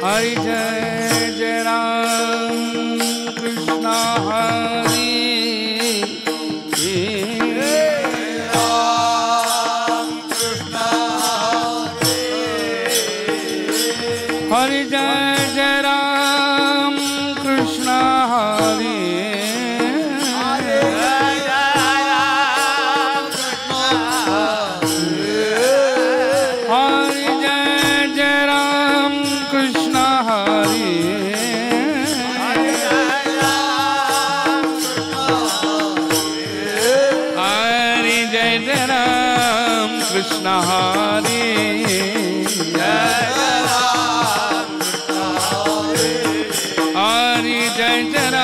हरि जय जय राम कृष्ण हरि राम कृष्ण हरि जय जय Ram Krishna Hari Krishna Hare Hare Jai Jai Ram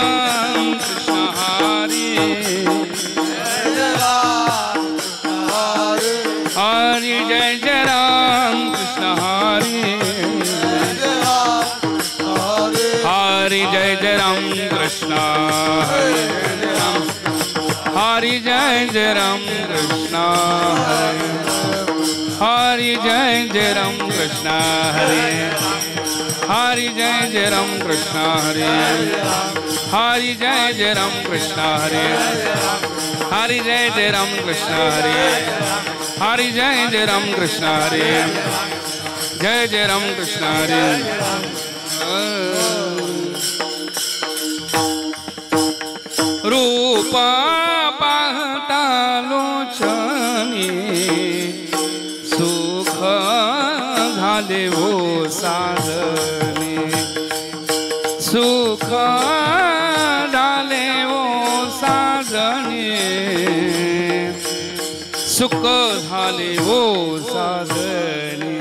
Krishna Hare Hare Jai Jai Ram Krishna Hare Hare Jai Jai Ram Krishna Hare Hare Jai Jai Ram Krishna Hare Hare Jai Jai Ram Krishna Hare Hare Jai Jai Ram Krishna Hare Hare Jai Jai Ram Krishna Hare Hare Jai Jai Ram Krishna Hare Hare Jai Jai Ram Krishna Hare Jai Jai Ram Krishna Hare Rupa Pahta Lochani झाले वो साधने सुख झाले वो साधने सुख झाले वो साधने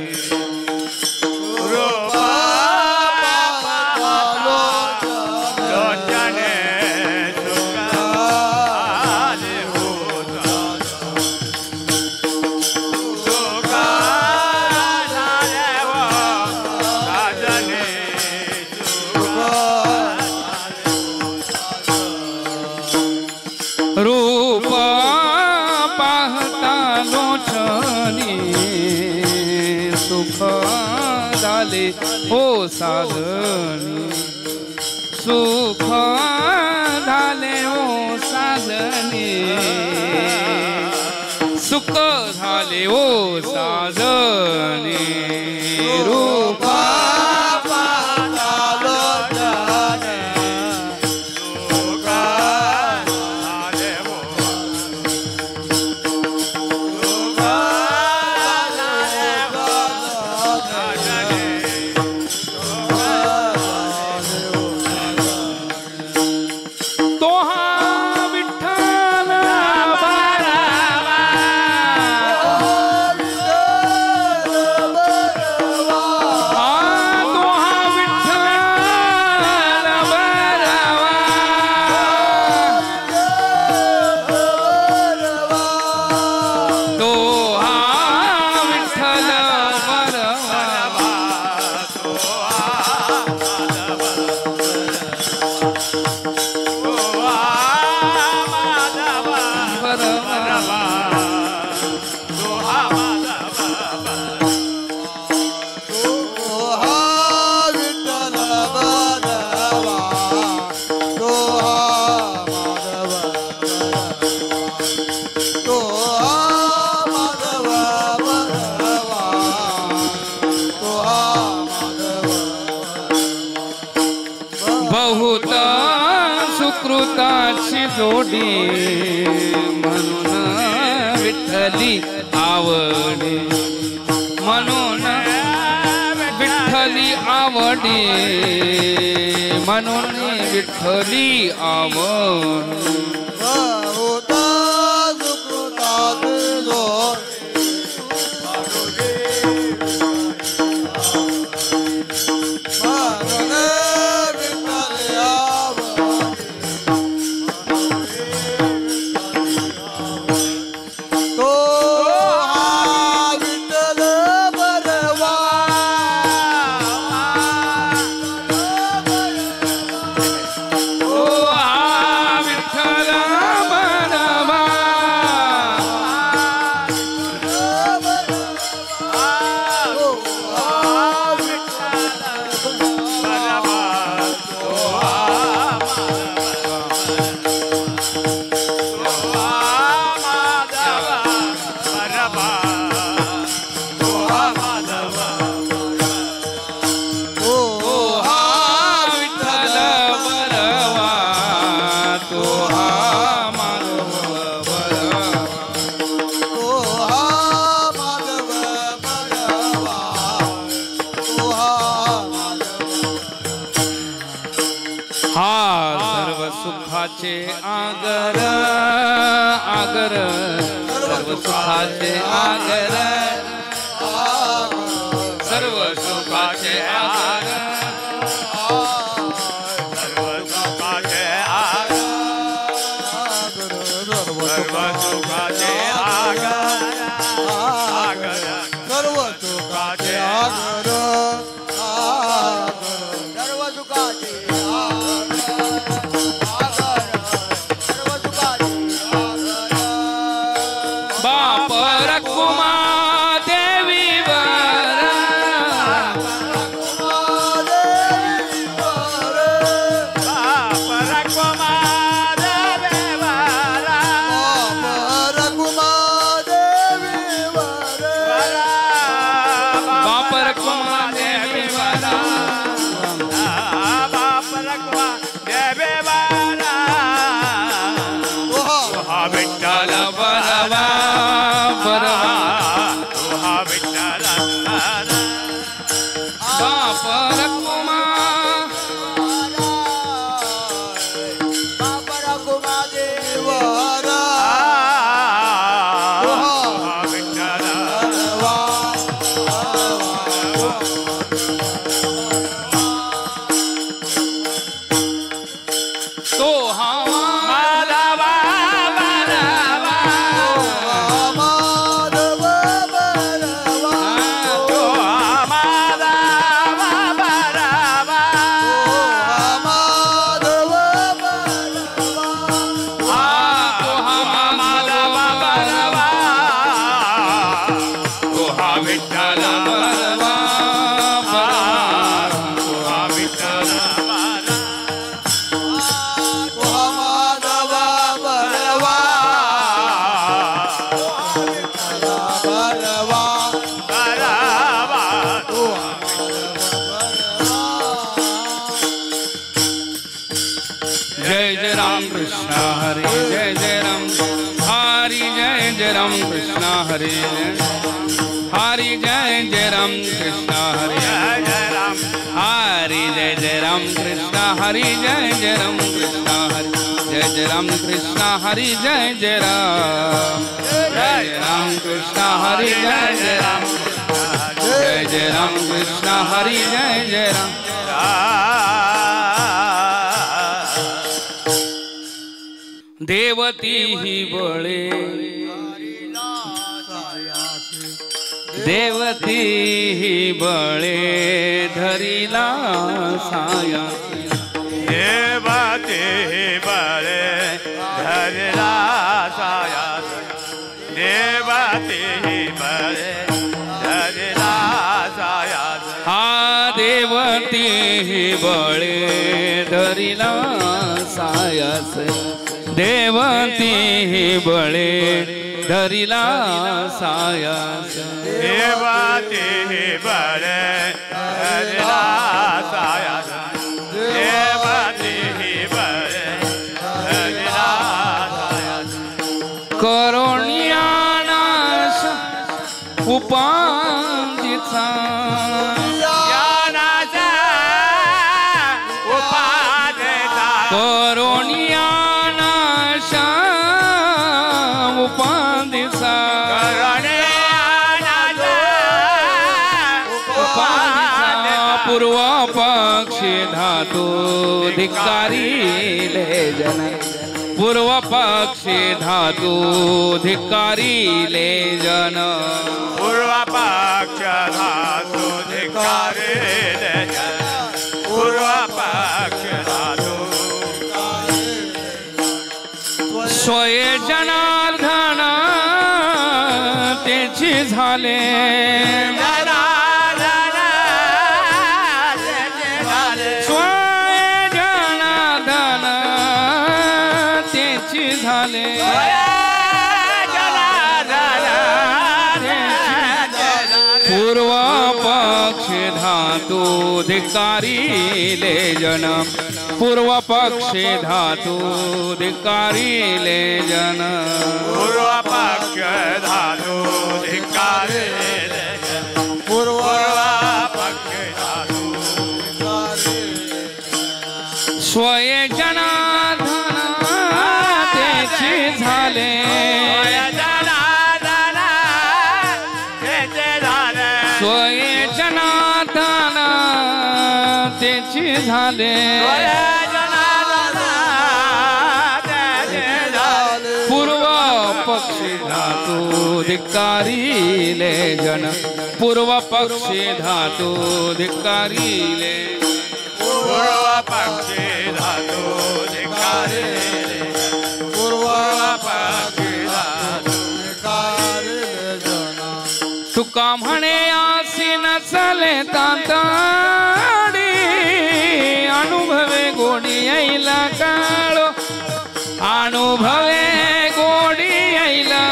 हो साधनी सुख झाले हो साधनी सुख झाले हो साधनी रूपा जोडी म्हणून विठ्ठली आवडे म्हणून विठ्ठली आवडे म्हणून विठ्ठली आवडे विठ्ठल सुखाचे आगर आगर सर्व सुखाचे आगर सर्व सुखाचे आगर सर्व सुखाचे आगर सर्व सुखाचे आगर आगर सर्व सुखाचे आगर सर्व सुखाचे बाप रखुमा देवी वर बाप रखुमा देवी वर बाप रखुमा देवी वर बाप रखुमा देवी वर विठ्ठल बरवा बरवा तुहा विठ्ठल बाप रखुमा बाप रखुमा देवरा तुहा विठ्ठल तो हवा माधवा बरवा तुहा माधवा बरवा तुहा माधवा बरवा तुहा विठ्ठल बरवा तुहा विठ्ठल जय जय राम कृष्ण हरे जय जय राम हरि जय जय राम कृष्ण हरे हरि जय जय राम कृष्ण हरे हरि जय जय राम कृष्ण हरि जय जय राम कृष्ण हरि जय जय राम कृष्ण हरि जय जय राम कृष्ण हरि जय जय राम जय जय राम कृष्ण हरि जय जय राम देवती ही बळे देवती ही बळे धरिला साया देवते बळे धरला साया देवते बळे धरला साया हा देवती ही बळे धरिला सायास देवती ही बळे धरिला सायास देवते बळे धरला साया देवते बळे धरला साया करुणिया नाश उपांदिचा ज्ञानाचा उपादेता करुणिया नाश उपांदिचा पूर्व पक्षी धातु धिकारी ले जन पूर्व पक्षी धातु धिकारी ले जन पूर्व पक्ष धातु धिकारी ले जन पूर्व पक्ष धातु स्वये जनार्दन त्याची झाले स्वये जनार्दन त्याची झाले पूर्व पक्ष धातु धिकारी ले जन पूर्व पक्ष धातु धिकारी ले जन पूर्व पक्ष धातु धिकारी ले जन पूर्व पक्ष धातु स्वये जनार्दन त्याची झाले पूर्व पक्षी धातू धिक्कारिले जन पूर्व पक्षी धातू धिक्कारिले पूर्व पक्षी धातू धिक्कारिले पूर्व पक्षी धातू धिक्कारिले जना तुका म्हणे आसी नचले ताताडी अनुभवे गोडी येईला काळो अनुभवे गोडी येईला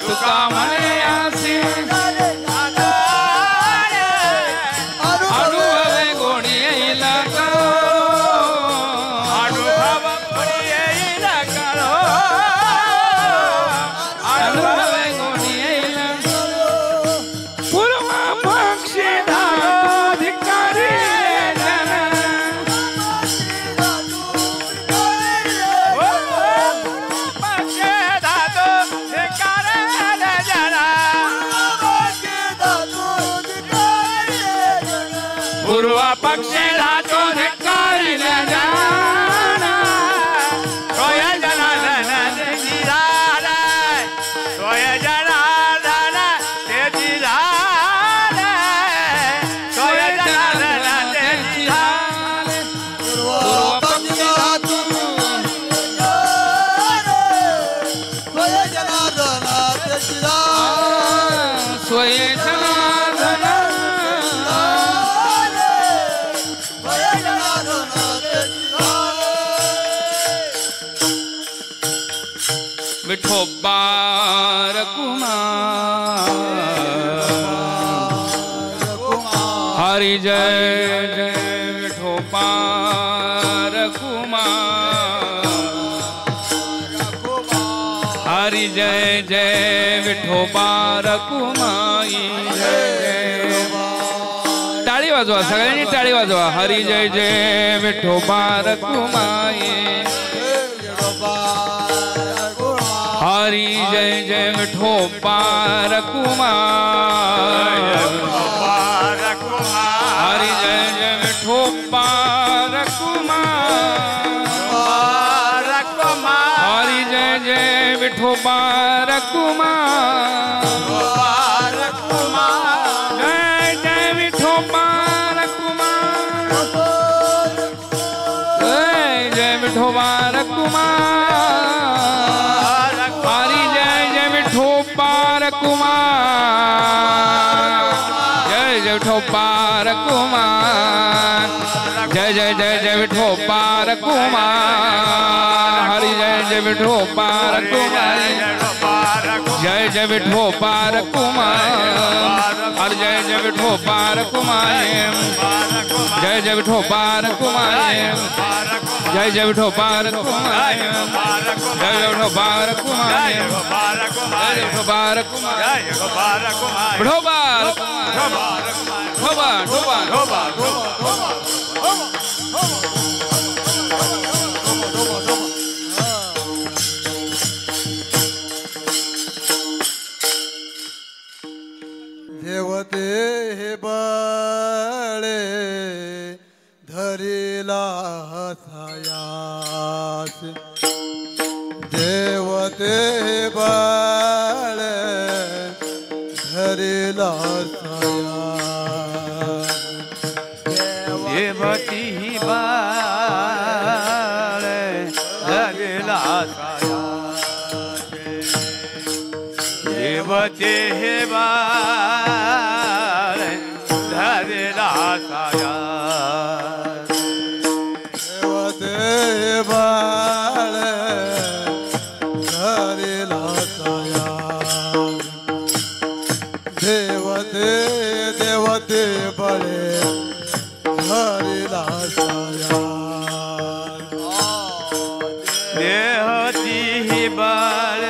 तुका म्हणे आसी अनुभवे गोडी येईला पक्षी धातू धिक्कारिले जाना सोय जनार्दन त्याची झाले सोय जनार्दन त्याची झाले सोय जनार्दन त्याची झाले पूर्व पक्षी धातू सोय जनार्दन त्याची झाले सोय जनार्दन विठोबा रघुमार हरि जय जय विठोबा रघुमार हरि जय जय विठोबा रघुमाई जय जय टाळी वाजवा सगळ्यांनी टाळी वाजवा हरि जय जय विठोबा रघुमाई हरि जय जय विठोबा रघुमार हरि जय जय विठोबा रघुमार हरि जय जय विठोबा रघुमार जय जय विठोबा रघुमार जय जय विठोबा रघुमार हरि जय जय विठोबा रघुमार जय जय विठोबा रघुमार जय जय जय जय विठोबा रघुमार हरि जय जय विठोबा रघुमार जय जय विठोबा रघुमार हरि जय जय विठोबा रघुमार जय जय विठोबा रघुमार जय जय विठोबा रघुमार जय जय विठोबा रघुमार जय जय विठोबा रघुमार विठोबा विठोबा देवते हे बळे धरिला हसायास देवते हे बळे धरिला हसायास देवती ही बाळ धरिला देवते हे बाळ धरिला देवते हे बाळ धरिला हसायास देवते देवते बळे धरिला हसायास देवती ही बाळ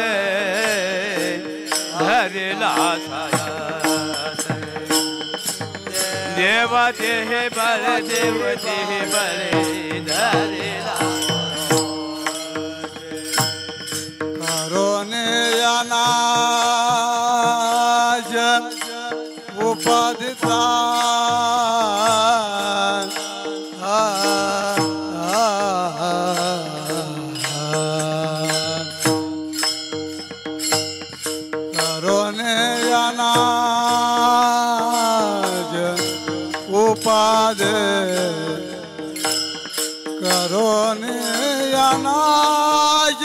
धरिला देवते हे बळ देवते हे बळे धरिला करोने याना उपाधिता करोने अनाज उपाधि करोने अनाज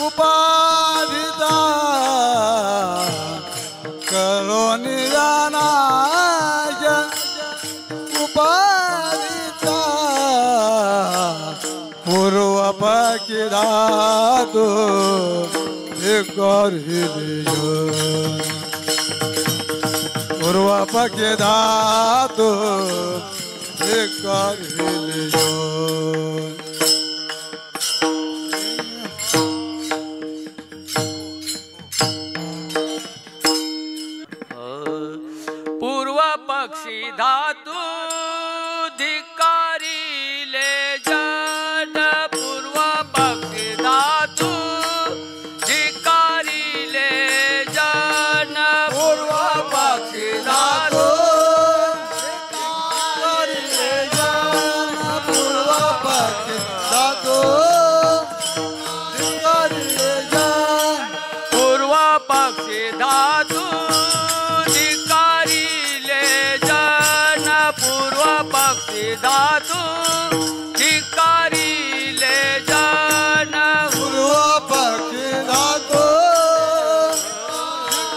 उपाधिता करोने अनाज उपाधिता पूर्व पकिरातो गरिलियो पूर्व पकिरातो गरिलियो पूर्व पक्षी धातु धिकारी ले जन पूर्व पक्षी धातु धिकारी ले जन पूर्व पक्षी धातु पूर्व पक्षी धातु पूर्व पक्षी धातु धिकारी ले जन पूर्व पक्षी धातु धिकारी ले जन पूर्व पक्षी धातु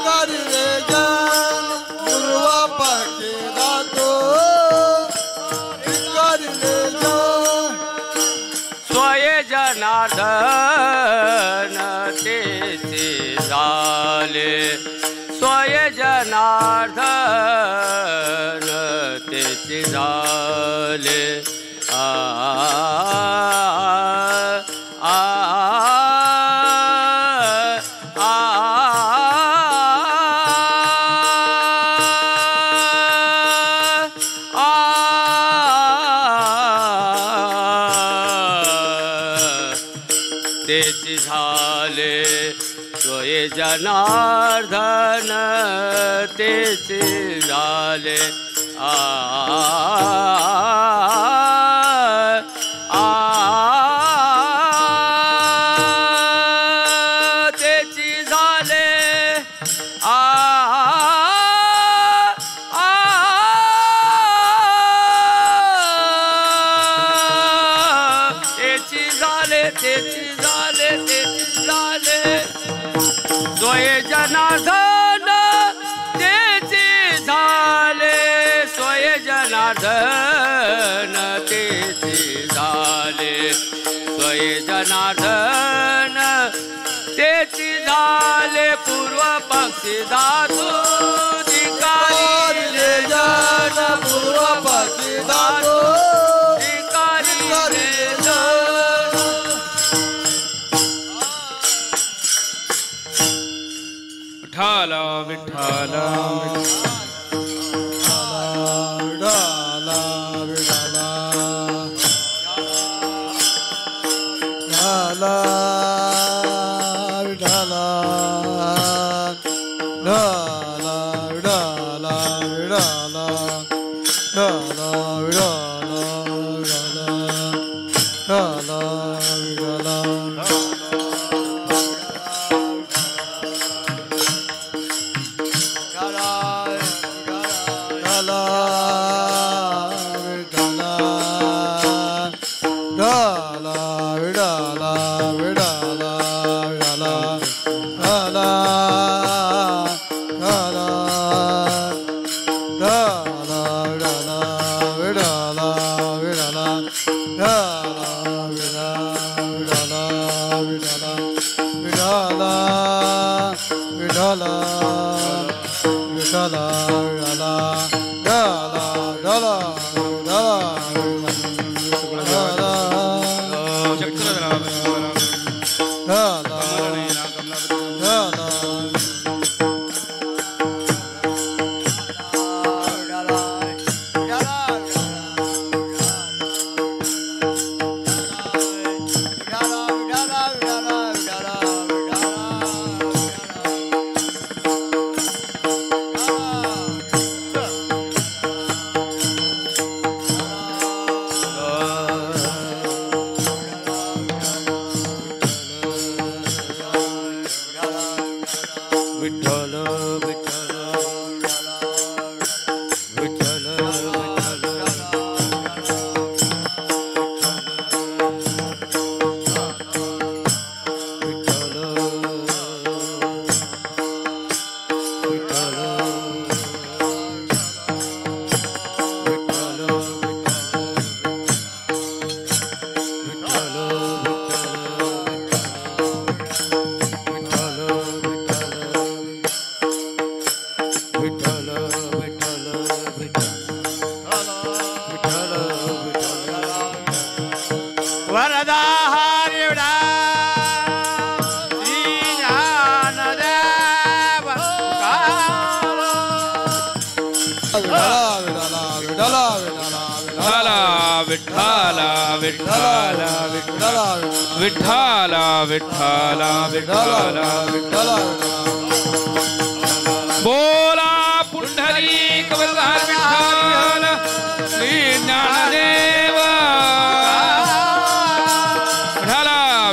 गरिले जन पूर्व पक्षी धातु गरिले जन स्वय जनार्दन तेचे झाले स्वय जनार्दन तेचे झाले आ आ आ तेचे झाले स्वय जनार्दन तेचे झाले आ तेची झाले आ तेची झाले तेची झाले तेची झाले स्वय जनार्दन तेची झाले स्वय जनार्दन तेची झाले स्वय जनार्दन तेची झाले पूर्व पक्षी धातु धिकारी ले जन पूर्व पक्षी धातु धिकारी ले जन विठ्ठला विठ्ठला विडाला विडाला विडाला विडाला विडाला विडाला विडाला विडाला विडाला विडाला विठ्ठला विठ्ठला विठ्ठला विठ्ठला बोला पुंडलिक वरदान विठ्ठल श्री ज्ञानदेव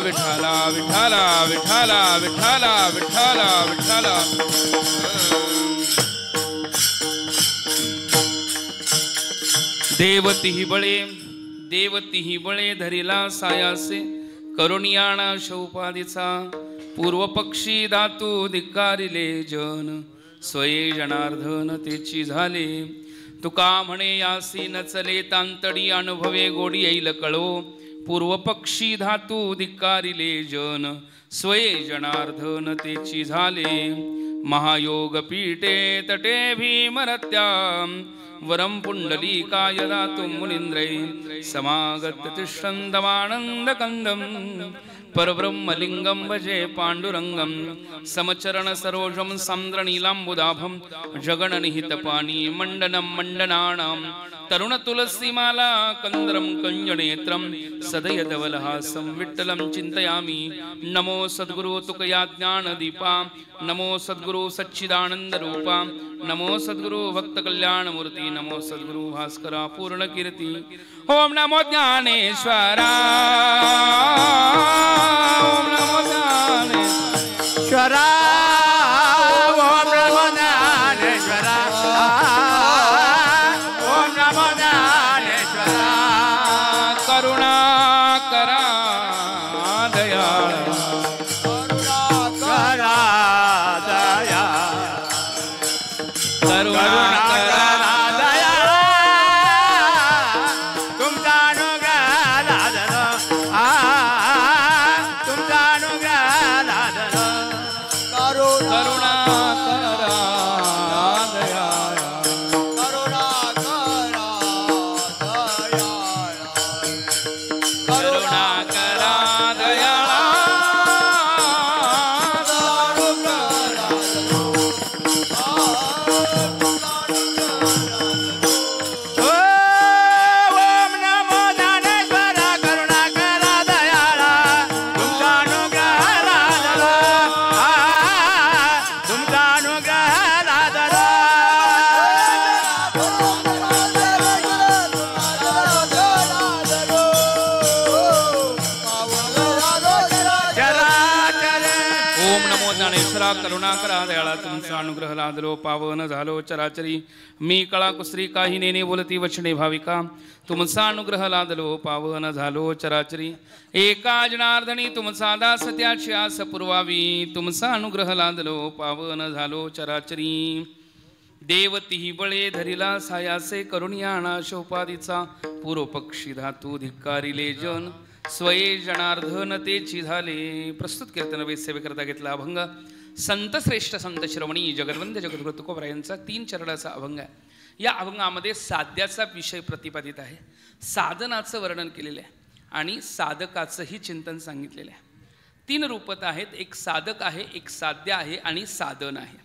विठ्ठला विठ्ठला विठ्ठला विठ्ठला विठ्ठला विठ्ठला देवती ही बळे धरिला सायासे करुणियाणा शौपादीचा पूर्व पक्षी धातू धिक्कारिले जन स्वये जनार्दन तेची झाले तुका म्हणे यासी नचले तांतडी अनुभवे गोडी येईल कळो पूर्व पक्षी धातू धिक्कारिले जन स्वये जनार्दन तेची झाले महायोग पीठे तटे भीमरत्या वरम पुंडलीकाय दातुं मुनीन्द्रै समागत तिष्ठन्तमानन्द कंदम परब्रह्मलिंगं भजे पांडुरंगं समचरण सरोजं सान्द्रनीलाम्बुदाभं जगणनिहितपाणी मण्डनं मण्डनानां तरुण तुलसीमाला कंद्रं कंजनेत्रं सदयदवलहासं विठ्ठलं चिन्तयामि नमो सद्गुरु तुकया ज्ञानदीपा नमो सद्गुरु सच्चिदानन्दरूपा नमो सद्गुरु भक्त कल्याणमूर्ति नमो सद्गुरु भास्करा पूर्ण कीर्ति ओम नमो ज्ञानेश्वरा ओम नमो ज्ञानेश्वरा ओम नमो ज्ञानेश्वरा ओम नमो ज्ञानेश्वरा करुणा करा दयाळ करा दया करुणा करा दया तुमचा अनुग्रह लादलो तुमचा अनुग्रह लादलो करुणा करा दयाळ करुणा करा दयाळ ओम नमो ज्ञानेश्वरा करुणा करा दयाळा तुमचा अनुग्रह लादलो तुमचा अनुग्रह लादलो चराचर ओम नमो ज्ञानेश्वरा करुणा करा दयाळा तुमचा अनुग्रह लादलो पावन झालो चराचरी मी कळा कुसरी काही नेने बोलती वचने भाविका तुमचा अनुग्रह लादलो पावन झालो चराचरी एका जनार्दनी तुमचा दास त्याची आस पुरवावी तुमचा अनुग्रह लादलो पावन झालो चराचरी देवती बळे धरिला सायासे करुणियाणा शोपादीचा पूर्व पक्षी धातू धिक्कारिले जन स्वये जनार्दन तेची झाले प्रस्तुत कीर्तन सेवे करता घेतला अभंग संत श्रेष्ठ संत श्रवणी जगद्वंद्य जगद्गुरु तुकोबरा यांचा 3 चरणाचा अभंग आहे या अभंगामध्ये साध्याचा विषय प्रतिपादित आहे साधनाचं वर्णन केलेलं आहे आणि साधकाचंही चिंतन सांगितलेलं आहे 3 रूपत आहेत एक साधक आहे एक साध्य आहे आणि साधन आहे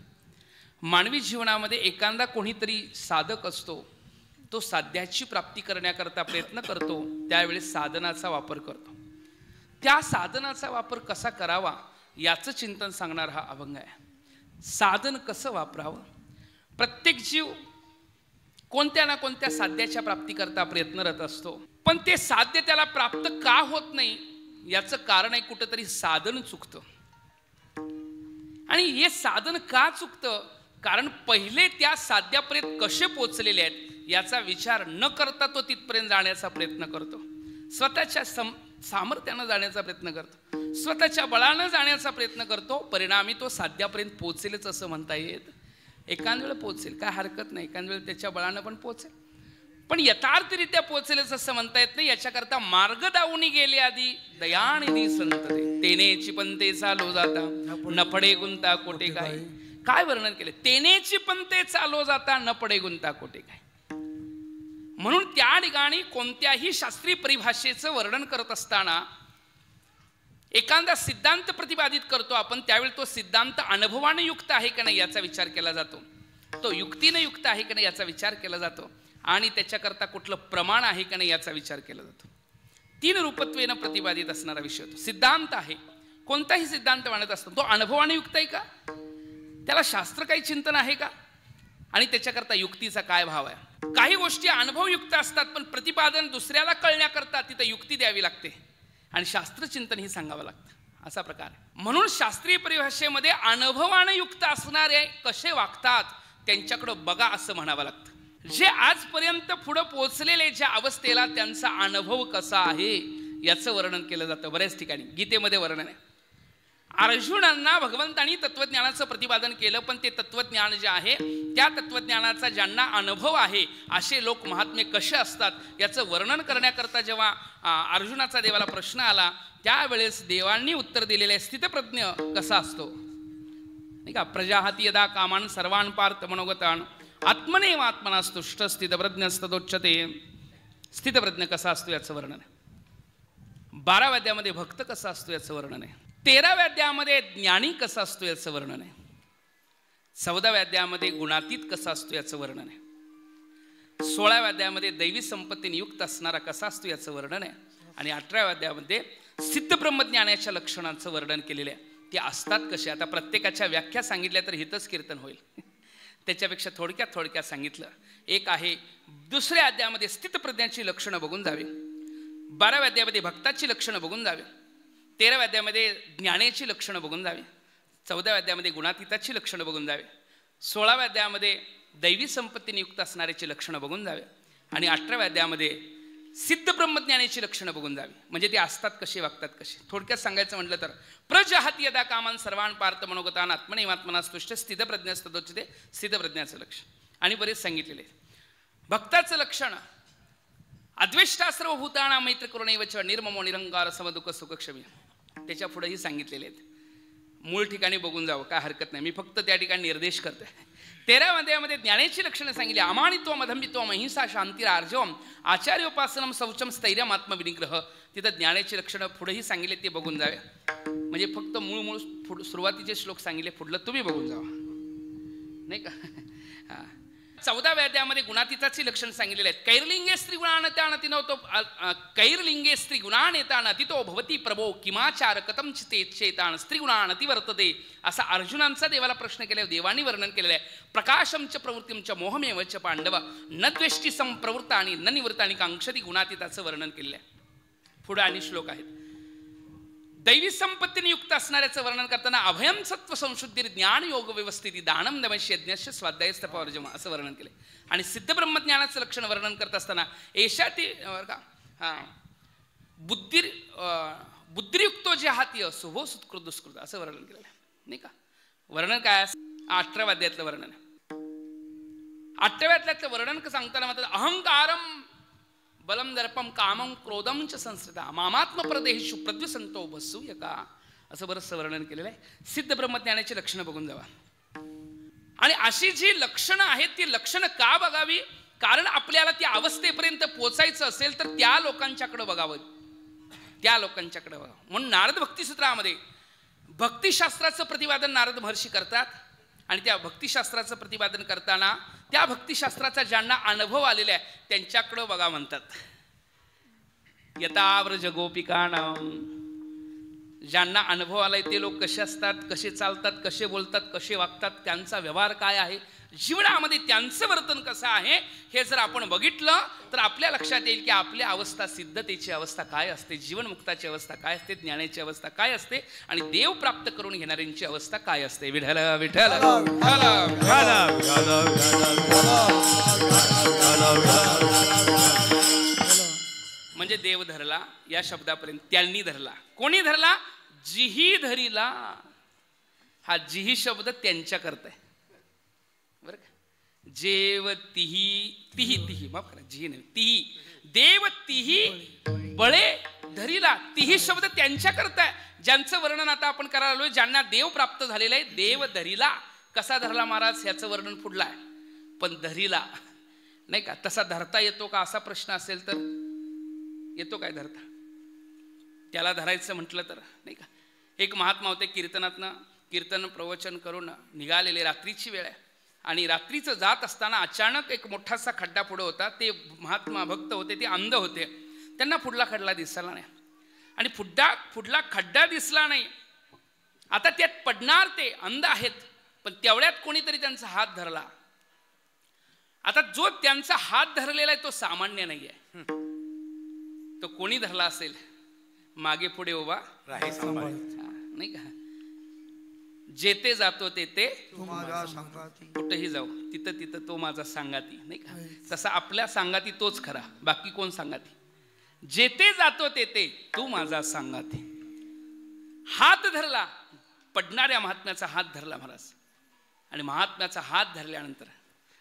मानवी जीवनामध्ये एखादा कोणीतरी साधक असतो तो साध्याची प्राप्ती करण्याकरता प्रयत्न करतो त्यावेळेस साधनाचा वापर करतो त्या साधनाचा वापर कसा करावा याचं चिंतन सांगणार हा अभंग आहे साधन कसं वापरावं प्रत्येक जीव कोणत्या ना कोणत्या साध्याच्या प्राप्तीकरता प्रयत्नरत असतो पण ते साध्य त्याला प्राप्त का होत नाही याचं कारण आहे कुठेतरी साधन चुकतं आणि हे साधन का चुकतं कारण पहिले त्या साध्यापर्यंत कसे पोचलेले आहेत याचा विचार न करता तो तिथपर्यंत जाण्याचा प्रयत्न करतो. स्वतःच्या सामर्थ्यानं जाण्याचा प्रयत्न करतो, स्वतःच्या बळानं जाण्याचा प्रयत्न करतो. परिणामी तो साध्यापर्यंत पोचेलच असं म्हणता येत. एखाद वेळ पोचेल, काय हरकत नाही, एखाद वेळ त्याच्या बळानं पण पोचेल, पण यथार्थरित्या पोचेलच असं म्हणता येत नाही. याच्याकरता मार्ग दावून गेले आधी दयानिधी संत ते. तेनेची पंते चालो जाता न पडे गुंता कोटे काय. काय वर्णन केले, तेनेची पंते चालो जाता न पडे गुंता कोटे काय. म्हणून त्या ठिकाणी कोणत्याही शास्त्रीय परिभाषेचं वर्णन करत असताना एखादा सिद्धांत प्रतिपादित करतो आपण, त्यावेळी तो सिद्धांत अनुभवाने युक्त आहे का नाही याचा विचार केला जातो, तो युक्तीने युक्त आहे का नाही याचा विचार केला जातो, आणि त्याच्याकरता कुठलं प्रमाण आहे का नाही याचा विचार केला जातो. तीन रूपत्वेनं प्रतिपादित असणारा विषय होतो. सिद्धांत आहे, कोणताही सिद्धांत मांडत असतो तो अनुभवाने युक्त आहे का, त्याला शास्त्र काही चिंतन आहे का, आणि त्याच्याकरता युक्तीचा काय भाव आहे. काही गोष्टी अनुभवयुक्त असतात, पण प्रतिपादन दुसऱ्याला कळण्याकरता तिथं युक्ती द्यावी लागते आणि शास्त्रचिंतन ही सांगावं लागतं, असा प्रकार आहे. म्हणून शास्त्रीय परिभाषेमध्ये अनुभवाने युक्त असणारे कसे वागतात त्यांच्याकडं बघा असं म्हणावं लागतं. जे आजपर्यंत पुढे पोहोचलेले ज्या अवस्थेला त्यांचा अनुभव कसा आहे याचं वर्णन केलं जातं. बऱ्याच ठिकाणी गीतेमध्ये वर्णन आहे. अर्जुनांना भगवंतांनी तत्वज्ञानाचं प्रतिपादन केलं, पण ते तत्वज्ञान जे आहे त्या तत्वज्ञानाचा ज्यांना अनुभव आहे असे लोक महात्मे कसे असतात याचं वर्णन करण्याकरता जेव्हा अर्जुनाचा देवाला प्रश्न आला त्यावेळेस देवांनी उत्तर दिलेले स्थितप्रज्ञ कसा असतो नाही का. प्रजाहाती यदा कामान सर्वान पार्थ मनोगतान आत्मनेव आत्मनास्तुष्ट स्थितप्रज्ञस्तदोच्यते. स्थितप्रज्ञ कसा असतो याचं वर्णन आहे. 12व्या अध्यायामध्ये भक्त कसा असतो याचं वर्णन आहे. 13व्या अध्यायामध्ये ज्ञानी कसा असतो याचं वर्णन आहे. 14व्या अध्यायामध्ये गुणातीत कसा असतो याचं वर्णन आहे. 16व्या अध्यायामध्ये दैवी संपत्तीने युक्त असणारा कसा असतो याचं वर्णन आहे. आणि 18व्या अध्यायामध्ये सिद्ध ब्रह्मज्ञानाच्या लक्षणांचं वर्णन केलेलं आहे. ते असतात कसे. आता प्रत्येकाच्या व्याख्या सांगितल्या तर हितच कीर्तन होईल, त्याच्यापेक्षा थोडक्यात सांगितलं. एक आहे दुसऱ्या अध्यायामध्ये स्थितप्रज्ञाची लक्षणं बघून जावे, 12व्या अध्यायामध्ये भक्ताची लक्षणं बघून जावे, 13व्या अध्यायामध्ये ज्ञानेची लक्षणं बघून जावी, 14व्या अध्यायामध्ये गुणातीताची लक्षणं बघून जावे, 16व्या अध्यायामध्ये दैवी संपत्तीने युक्त असणाऱ्याची लक्षणं बघून जावे, आणि 18व्या अध्यायामध्ये सिद्ध ब्रह्मज्ञानाची लक्षणं बघून जावी. म्हणजे ते असतात कसे, वागतात कसे. थोडक्यात सांगायचं म्हटलं तर प्रजहाती यदा कामान सर्वान पार्थ मनोगतान आत्मनेवात्मनास्तुष्ट स्थितप्रज्ञस्तदोच्यते. स्थितप्रज्ञाचं लक्षण आणि बरेच सांगितलेले. भक्ताचं लक्षण अद्वेष्टा सर्वभूतानां मैत्र करुणैवच निर्ममो निरंकार समदुःख सुखक्षमी. त्याच्या पुढेही सांगितलेले आहेत. मूळ ठिकाणी बघून जावं, काय हरकत नाही, मी फक्त त्या ठिकाणी निर्देश करतोय. 13व्या अध्यायामध्ये ज्ञानाची लक्षणं सांगितली. अमानित्वम अधम्बित्वम अहिंसा शांतिरार्जवम आचार्योपासनम शौचम स्थैर्यम आत्मविनिग्रह. तिथं ज्ञानाची लक्षणं पुढेही सांगितले, ते बघून जावे. म्हणजे फक्त मूळ सुरुवातीचे श्लोक सांगितले, पुढलं तुम्ही बघून जावा नाही का. 14व्या अध्यायामध्ये गुणातीताची लक्षण सांगितलेले आहेत. कैर्लिंगे स्त्री गुणानतानती नव्हतो कैर्लिंगे स्त्री गुणानेतानतितो भवती प्रभो किमाचार कथम चिते चेतान स्त्री गुणानती वर्तते. असा अर्जुनांचा देवाला प्रश्न केल्यावर देवानी वर्णन केलेलं आहे. प्रकाशम च प्रवृत्तीम च मोहमेव च पांडव न द्वेष्टी संप्रवृत्तानी न निवृत्तानी कांक्षती गुणातीताचं वर्णन केलेलं आहे. पुढे आणि श्लोक आहेत. दैवी संपत्तीने युक्त असणाऱ्याचं वर्णन करताना अभयम सत्व संशुद्धी ज्ञान योग व्यवस्थिती दानम दमश यज्ञश स्वाध्यायस्तपवर्जम असं वर्णन केले. आणि सिद्ध ब्रह्मज्ञानाचं लक्षण वर्णन करत असताना एषा ती बुद्धियुक्तो जे हाती शुभो सुत्कृत दुष्कृत असं वर्णन केलेलं आहे नाही का. वर्णन काय 18व्या अध्यायातलं वर्णन आहे. 8व्या अध्यायातलं वर्णन सांगताना म्हणतात अहंकारम बलम दर्पम कामम क्रोधम च संस्कृता मामात्मप्रदेशु प्रद्विसंतो भसूयका असं बरंचसं वर्णन केलेलं आहे. सिद्ध ब्रह्मज्ञानाची लक्षणं बघून जावा. आणि अशी जी लक्षणं आहेत ती लक्षणं का बघावी, कारण आपल्याला त्या अवस्थेपर्यंत पोचायचं असेल तर त्या लोकांच्याकडे बघावं, त्या लोकांच्याकडे बघावं. म्हणून नारद भक्तिसूत्रामध्ये भक्तिशास्त्राचं प्रतिपादन नारद महर्षी करतात. आणि त्या भक्तिशास्त्राचं प्रतिपादन करताना त्या भक्तिशास्त्राचा ज्यांना अनुभव आलेला आहे त्यांच्याकडं बघा म्हणतात. यथाव्रज गोपिकाणाम. ज्यांना अनुभव आलाय ते लोक कसे असतात, कसे चालतात, कसे बोलतात, कसे वागतात, त्यांचा व्यवहार काय आहे जीवनामध्ये त्यांचं वर्तन कसं आहे हे जर आपण बघितलं तर आपल्या लक्षात येईल की आपली अवस्था, सिद्धतेची अवस्था काय असते, जीवनमुक्ताची अवस्था काय असते, ज्ञानाची अवस्था काय असते आणि देव प्राप्त करून घेणाऱ्यांची अवस्था काय असते. विठ्ठल विठ्ठल म्हणजे देव धरला या शब्दापर्यंत. त्यांनी धरला. कोणी धरला? जिही धरिला. हा जिही शब्द त्यांच्या करता आहे बरं का. जेव तिही तिही तिही माफ करा, जिही नाही तिही. देव तिही बळे धरिला. तिही शब्द त्यांच्या करता आहे, ज्यांचं वर्णन आता आपण करायला आलोय, ज्यांना देव प्राप्त झालेलं आहे. देव धरिला. कसा धरला महाराज याचं वर्णन पुढलं आहे. पण धरिला नाही का, तसा धरता येतो का असा प्रश्न असेल तर येतो काय धरता? त्याला धरायचं म्हटलं तर नाही का. एक महात्मा होते, कीर्तनातनं कीर्तन प्रवचन करून निघालेले. रात्रीची वेळ आहे आणि रात्रीचं जात असताना अचानक एक मोठासा खड्डा पुढे होता. ते महात्मा भक्त होते, ते अंध होते. त्यांना पुढला खड्डा दिसला नाही आणि पुढला खड्डा दिसला नाही. आता त्यात पडणार, ते अंध आहेत, पण तेवढ्यात कोणीतरी त्यांचा हात धरला. आता जो त्यांचा हात धरलेला आहे तो सामान्य नाही आहे. तो कोणी धरला असेल? मागे पुढे उभा राहे नाही का. जेथे जातो तेथे कुठेही जाऊ, तिथं तिथं तो माझा सांगाती नाही का. तसा आपल्या सांगाती तोच खरा, बाकी कोण सांगाती. जेथे जातो तेथे तू माझा सांगाती. हात धरला, पडणाऱ्या महात्म्याचा हात धरला महाराज. आणि महात्म्याचा हात धरल्यानंतर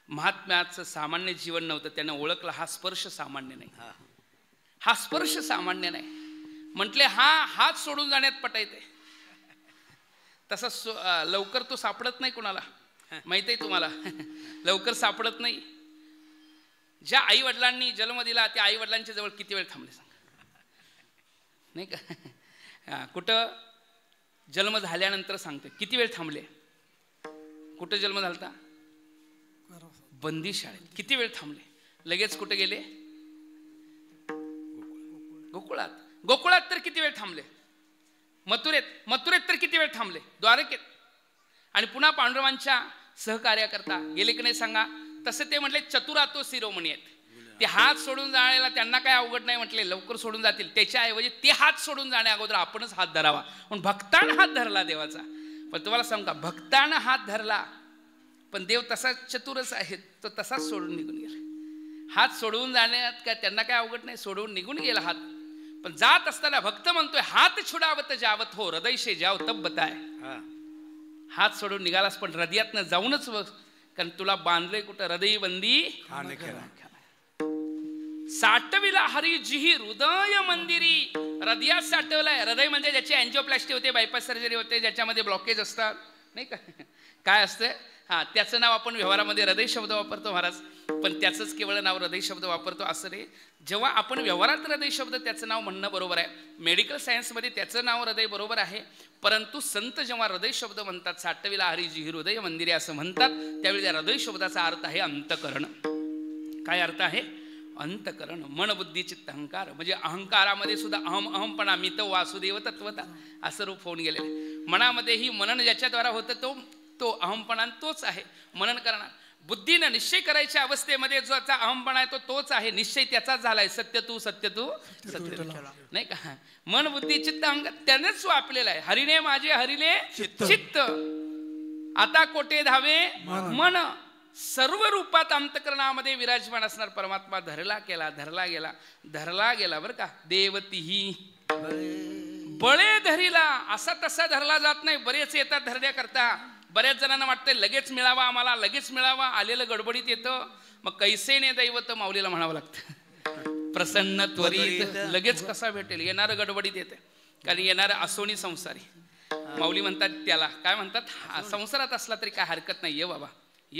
महात्म्याचं सामान्य जीवन नव्हतं. त्यानं ओळखलं हा स्पर्श सामान्य नाही, हा स्पर्श सामान्य नाही. म्हटले हा हात सोडून जाण्यात पटायते. तसा लवकर तो सापडत नाही कोणाला, माहित आहे तुम्हाला. लवकर सापडत नाही. ज्या आई वडिलांनी जन्म दिला त्या आई वडिलांच्या जवळ किती वेळ थांबले सांगा नाही का. कुठं जन्म झाल्यानंतर सांगते किती वेळ थांबले. कुठं जन्म झालता? बंदी शाळेत. किती वेळ थांबले. लगेच कुठे गेले? गोकुळात. गोकुळात तर किती वेळ थांबले. मथुरेत तर किती वेळ थांबले. द्वारकेत. आणि पुन्हा पांडुरंगांच्या सहकार्याकरता गेले की नाही सांगा. तसे ते म्हटले चतुरातो शिरोमणी आहेत. ते हात सोडून जाण्याला त्यांना काय अवघड नाही म्हटले, लवकर सोडून जातील. त्याच्याऐवजी ते हात सोडून जाण्या अगोदर आपणच हात धरावा. पण भक्तानं हात धरला देवाचा. पण तुम्हाला सांगू का, भक्तानं हात धरला पण देव तसा चतुरच आहे, तो तसाच सोडून निघून गेला. हात सोडवून जाण्यात काय त्यांना काय अवघड नाही, सोडवून निघून गेला हात. पण जात असताना भक्त म्हणतोय हात छुडावत जावत हो हृदयशे जाव तब बताय. हात सोडून निघालास पण हृदयातनं जाऊनच बघ, कारण तुला बांधलंय कुठं. हृदय बंदी साठविला हरी जिही हृदय मंदिरी. हृदयात साठवलाय. हृदय म्हणजे ज्याची अँजिओप्लास्टी होते, बायपास सर्जरी होते, ज्याच्यामध्ये ब्लॉकेज असतात नाही का. काय असतं हा, त्याचं नाव आपण व्यवहारामध्ये हृदय शब्द वापरतो महाराज. पण त्याचंच केवळ नाव हृदय शब्द वापरतो असं रे. जेव्हा आपण व्यवहारात हृदय शब्द त्याचं नाव म्हणणं बरोबर आहे. मेडिकल सायन्समध्ये त्याचं नाव हृदय बरोबर आहे. परंतु संत जेव्हा हृदय शब्द म्हणतात, साठविला हरी जी हृदय मंदिरे असं म्हणतात, त्यावेळी त्या हृदय शब्दाचा अर्थ आहे अंतकरण. काय अर्थ आहे? अंतकरण. मन बुद्धी चित्त अहंकार. म्हणजे अहंकारामध्ये सुद्धा अहमपणा, मी तो वासुदेव तत्वता असं रूप होऊन गेलेलं. मनामध्येही मनन ज्याच्याद्वारा होतं तो अहमपणा तोच आहे. मनन करणार बुद्धीनं निश्चय करायच्या अवस्थेमध्ये जो अहमपणा आहे तोच आहे. निश्चय त्याचाच झालाय. सत्य तू सत्य नाही का. मन बुद्धी चित्त अंग त्यानेच वापलेला आहे. हरिने माझे हरिले चित्त आता कोठे धावे मन. सर्व रूपात अंतकरणामध्ये विराजमान असणार परमात्मा धरला गेला बरं का. देवतीही बळे धरिला. असा तसा धरला जात नाही. बरेच येतात धरण्याकरता. बऱ्याच जणांना वाटतंय लगेच मिळावा आम्हाला, लगेच मिळावा. आलेलं गडबडीत येतं. मग कैसेने दैवत माऊलीला म्हणावं लागतं. प्रसन्न त्वरित. लगेच कसा भेटेल. येणारं गडबडीत येते. कारण येणारं असोनी संसारी. माऊली म्हणतात त्याला काय म्हणतात, संसारात असला तरी काय हरकत नाही, ये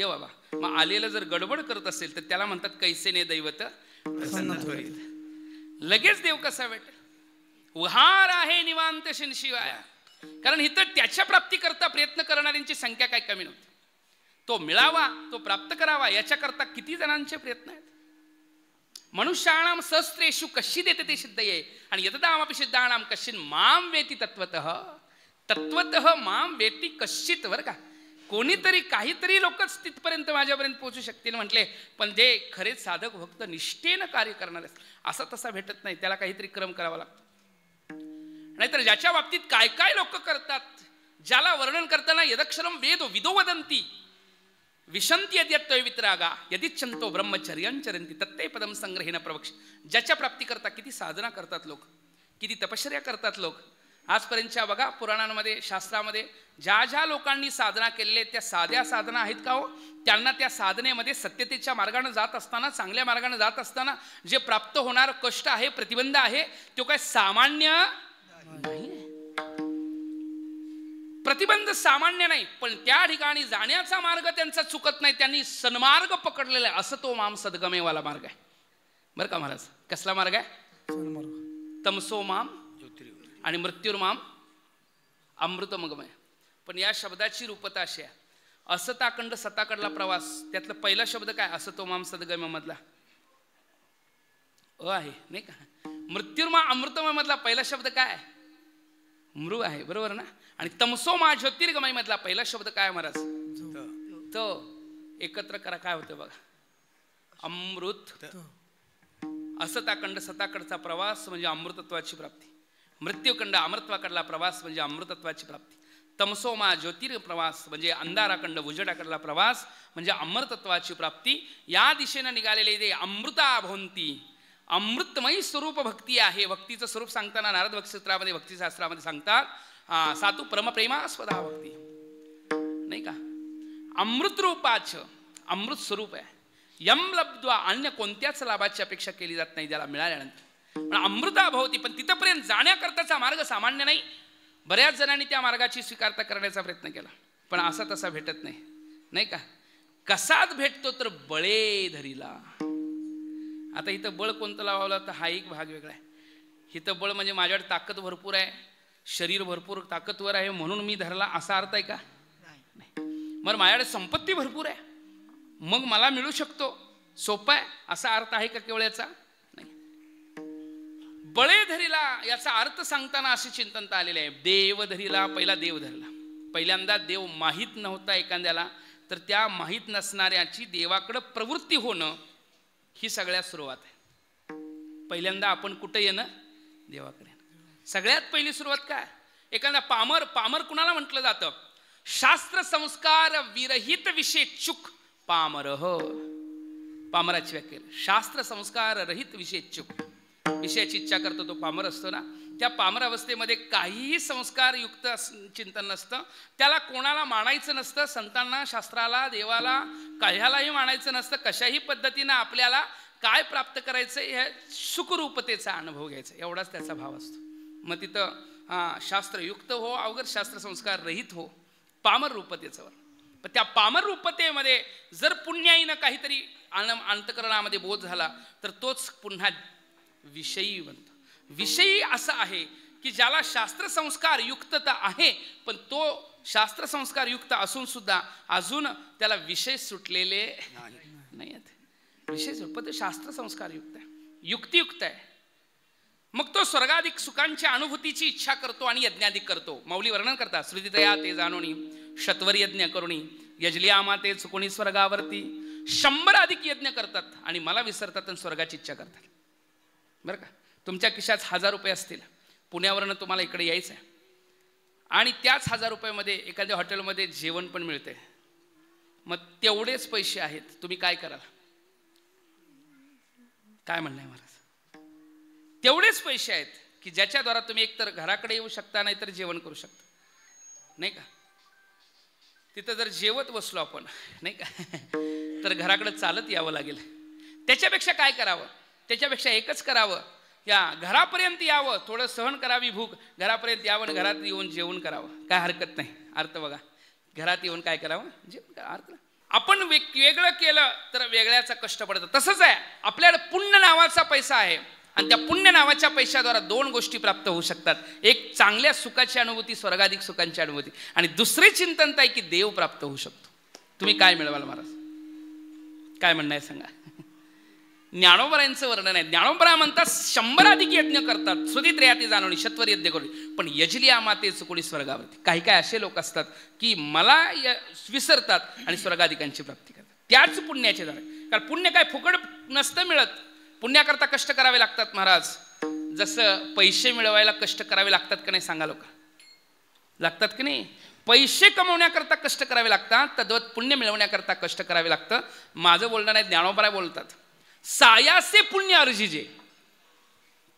बाबा. मग आलेलं जर गडबड करत असेल तर त्याला म्हणतात कैसेने दैवत प्रसन्न त्वरित. लगेच देव कसा भेटेल. उहार आहे निवांत शिवाया. कारण इथं त्याच्या प्राप्ती करता प्रयत्न करणाऱ्यांची संख्या काय कमी नव्हती. तो मिळावा, तो प्राप्त करावा याच्याकरता किती जणांचे प्रयत्न आहेत. मनुष्याणाम सहस्रेषु कशी देते ते सिद्ध ये. आणि यतदामपि सिद्धाणाम कश्चिन माम वेती तत्वतः माम वेती कश्चित. बरं का, कोणीतरी काहीतरी लोकच तिथपर्यंत माझ्यापर्यंत पोहोचू शकतील म्हटले, पण जे खरे साधक भक्त निष्ठेनं कार्य करणारे असा तसा भेटत नाही, त्याला काहीतरी क्रम करावा लागतो. नाहीतर ज्याच्या बाबतीत काय काय लोक करतात, ज्याला वर्णन करताना यदक्षरम वेद विदो वदंती विशंती यद्यत्वय वित्रागा यदिच्छंतो ब्रह्मचर्यंचरंती तत्ते पदम संग्रहेन प्रवक्ष. ज्याच्या प्राप्ती करता किती साधना करतात लोक, किती तपश्चर्या करतात लोक. आजपर्यंतच्या बघा पुराणांमध्ये शास्त्रामध्ये ज्या ज्या लोकांनी साधना केलेल्या त्या साध्या साधना आहेत का हो, त्यांना त्या साधनेमध्ये सत्यतेच्या मार्गाने जात असताना, चांगल्या मार्गाने जात असताना जे प्राप्त होणार कष्ट आहे, प्रतिबंध आहे, तो काय सामान्य नाही. प्रतिबंध सामान्य नाही, पण त्या ठिकाणी जाण्याचा मार्ग त्यांचा चुकत नाही, त्यांनी सन्मार्ग पकडलेला आहे. असं तो माम सद्गमेवाला मार्ग आहे बरं का महाराज. कसला मार्ग आहे? तमसो माम आणि मृत्युर्माम अमृतमगमय. पण या शब्दाची रूपता अशी आहे, असताखंड सताकडला प्रवास, त्यातला पहिला शब्द काय? असतो माम सद्गमय मधला आहे नाही का. मृत्युर्मा अमृतमय मधला पहिला शब्द काय? मृ आहे, बरोबर ना. आणि तमसो मा ज्योतिर्गमय मधला पहिला शब्द काय महाराज? तो. एकत्र करा काय होतं बघा, अमृत. असताखंड सताकडचा प्रवास म्हणजे अमृतत्वाची प्राप्ती, मृत्यूखंड अमृतत्वाकडला प्रवास म्हणजे अमृतत्वाची प्राप्ती, तमसोमा ज्योतिर प्रवास म्हणजे अंधाराखंड उजेडाकडला प्रवास म्हणजे अमृतत्वाची प्राप्ती. या दिशेने निघालेले ते अमृता भवंती, अमृतमयी स्वरूप भक्ती आहे. भक्तीचं स्वरूप सांगताना नारद भक्तिसूत्रामध्ये भक्तिशास्त्रामध्ये सांगतात सातू परमप्रेमास्पदा भक्ती नाही का. अमृत रूपाचं अमृत स्वरूप आहे. यम लब्ध्वा, अन्य कोणत्याच लाभाची अपेक्षा केली जात नाही ज्याला मिळाल्यानंतर. पण अमृता भवती, पण तिथपर्यंत जाण्याकरताचा मार्ग सामान्य नाही. बऱ्याच जणांनी त्या मार्गाची स्वीकारता करण्याचा प्रयत्न केला, पण असा तसा भेटत नाही नाही का. कसाच भेटतो तर बळे धरीला. आता इथं बळ कोणतं लावलं तर हा एक भाग वेगळा आहे. इथं बळ म्हणजे माझ्याकडे ताकद भरपूर आहे, शरीर भरपूर ताकदवर आहे म्हणून मी धरला असा अर्थ आहे का? नाही. मग माझ्याकडे संपत्ती भरपूर आहे मग मला मिळू शकतो, सोपं आहे असा अर्थ आहे का केवळ याचा? नाही. बळे धरीला याचा अर्थ सांगताना असे चिंतनता आलेले आहे. देव धरीला, पहिला देव धरला. पहिल्यांदा देव माहीत नव्हता एखाद्याला, तर त्या माहीत नसणाऱ्याची देवाकडे प्रवृत्ती होणं ही सगळ्यात सुरुवात आहे. पहिल्यांदा आपण कुठे येणं? देवाकडे. सगळ्यात पहिली सुरुवात काय? एखादा पामर, पामर कुणाला म्हटलं जातं? शास्त्र संस्कार विरहित विषेच्छुक पामर. हो, पामराची व्याख्या शास्त्र संस्कार रहित विषेच्छुक. विषयाची इच्छा करतो तो पामर असतो ना. त्या पामर अवस्थेमध्ये काहीही संस्कार युक्त चिंतन नसतं. त्याला कोणाला मानायचं नसतं, संतांना, शास्त्राला, देवाला, कशालाही मानायचं नसतं. कशाही पद्धतीनं आपल्याला काय प्राप्त करायचं हे सुखरूपतेचा अनुभव घ्यायचा, एवढाच त्याचा भाव असतो. मग तिथं शास्त्रयुक्त हो, अवघड शास्त्र संस्कार रहित हो, पामर रूपतेचं. पण त्या पामर रूपतेमध्ये जर पुण्याईनं काहीतरी अंतकरणामध्ये बोध झाला तर तोच पुन्हा विषयी बनतो. विषयी असं आहे की ज्याला शास्त्र संस्कार युक्तता आहे, पण तो शास्त्र संस्कार युक्त असून सुद्धा अजून त्याला विषय सुटलेले नाही आहेत. विषय सुट शास्त्र संस्कार युक्त आहे, युक्तियुक्त आहे. मग तो स्वर्गाधिक सुखांच्या अनुभूतीची इच्छा करतो आणि यज्ञाधिक करतो. माऊली वर्णन करतात, श्रुतितया ते जाणोनी शतवर यज्ञ करुणी यजली आमा ते चुकोणी स्वर्गावरती. 100 अधिक यज्ञ करतात आणि मला विसरतात आणि स्वर्गाची इच्छा करतात. बरं का. तुमच्या खिशात 1000 रुपये असतील, पुण्यावरनं तुम्हाला इकडे यायचं आहे आणि त्याच 1000 रुपयामध्ये एखाद्या हॉटेलमध्ये जेवण पण मिळते. मग तेवढेच पैसे आहेत, तुम्ही काय कराल? काय म्हणणं आहे महाराज? तेवढेच पैसे आहेत की ज्याच्याद्वारा तुम्ही एकतर घराकडे येऊ शकता, नाहीतर जेवण करू शकता नाही का. तिथं जर जेवत बसलो आपण नाही का तर घराकडे चालत यावं लागेल. त्याच्यापेक्षा काय करावं? त्याच्यापेक्षा एकच करावं, या घरापर्यंत यावं, थोडं सहन करावी भूक, घरापर्यंत यावं, घरात येऊन जेवण करावं. काय हरकत नाही. अर्थ बघा, घरात येऊन काय करावं? जेवण करा. अर्थ आपण वेगळं केलं तर वेगळ्याचा कष्ट पडतं. तसंच आहे, आपल्याकडे पुण्य नावाचा पैसा आहे आणि त्या पुण्य नावाच्या पैशाद्वारा 2 गोष्टी प्राप्त होऊ शकतात. एक चांगल्या सुखाची अनुभूती, स्वर्गाधिक सुखांची अनुभूती, आणि दुसरे चिंतन आहे की देव प्राप्त होऊ शकतो. तुम्ही काय मिळवाल महाराज? काय म्हणणं आहे सांगा? ज्ञानोबरायांचं वर्णन आहे. ज्ञानोबरा म्हणतात 100 अधिक यज्ञ करतात, स्वतित्रयाती जाणवणी शत्वर यज्ञ करून, पण यजली आमातेच कोणी स्वर्गावरती. काही काय असे लोक असतात की मला विसरतात आणि स्वर्गाधिकांची प्राप्ती करतात. त्याच पुण्याचे झाले. कारण पुण्य काय फुकट नसतं मिळत. पुण्याकरता कष्ट करावे लागतात महाराज. जसं पैसे मिळवायला कष्ट करावे लागतात का नाही सांगा लोक, लागतात की नाही? पैसे कमवण्याकरता कष्ट करावे लागतात, तद्वत पुण्य मिळवण्याकरता कष्ट करावे लागतं. माझं बोलणं नाही, ज्ञानोबराय बोलतात. सायासे पुण्य अर्जिजे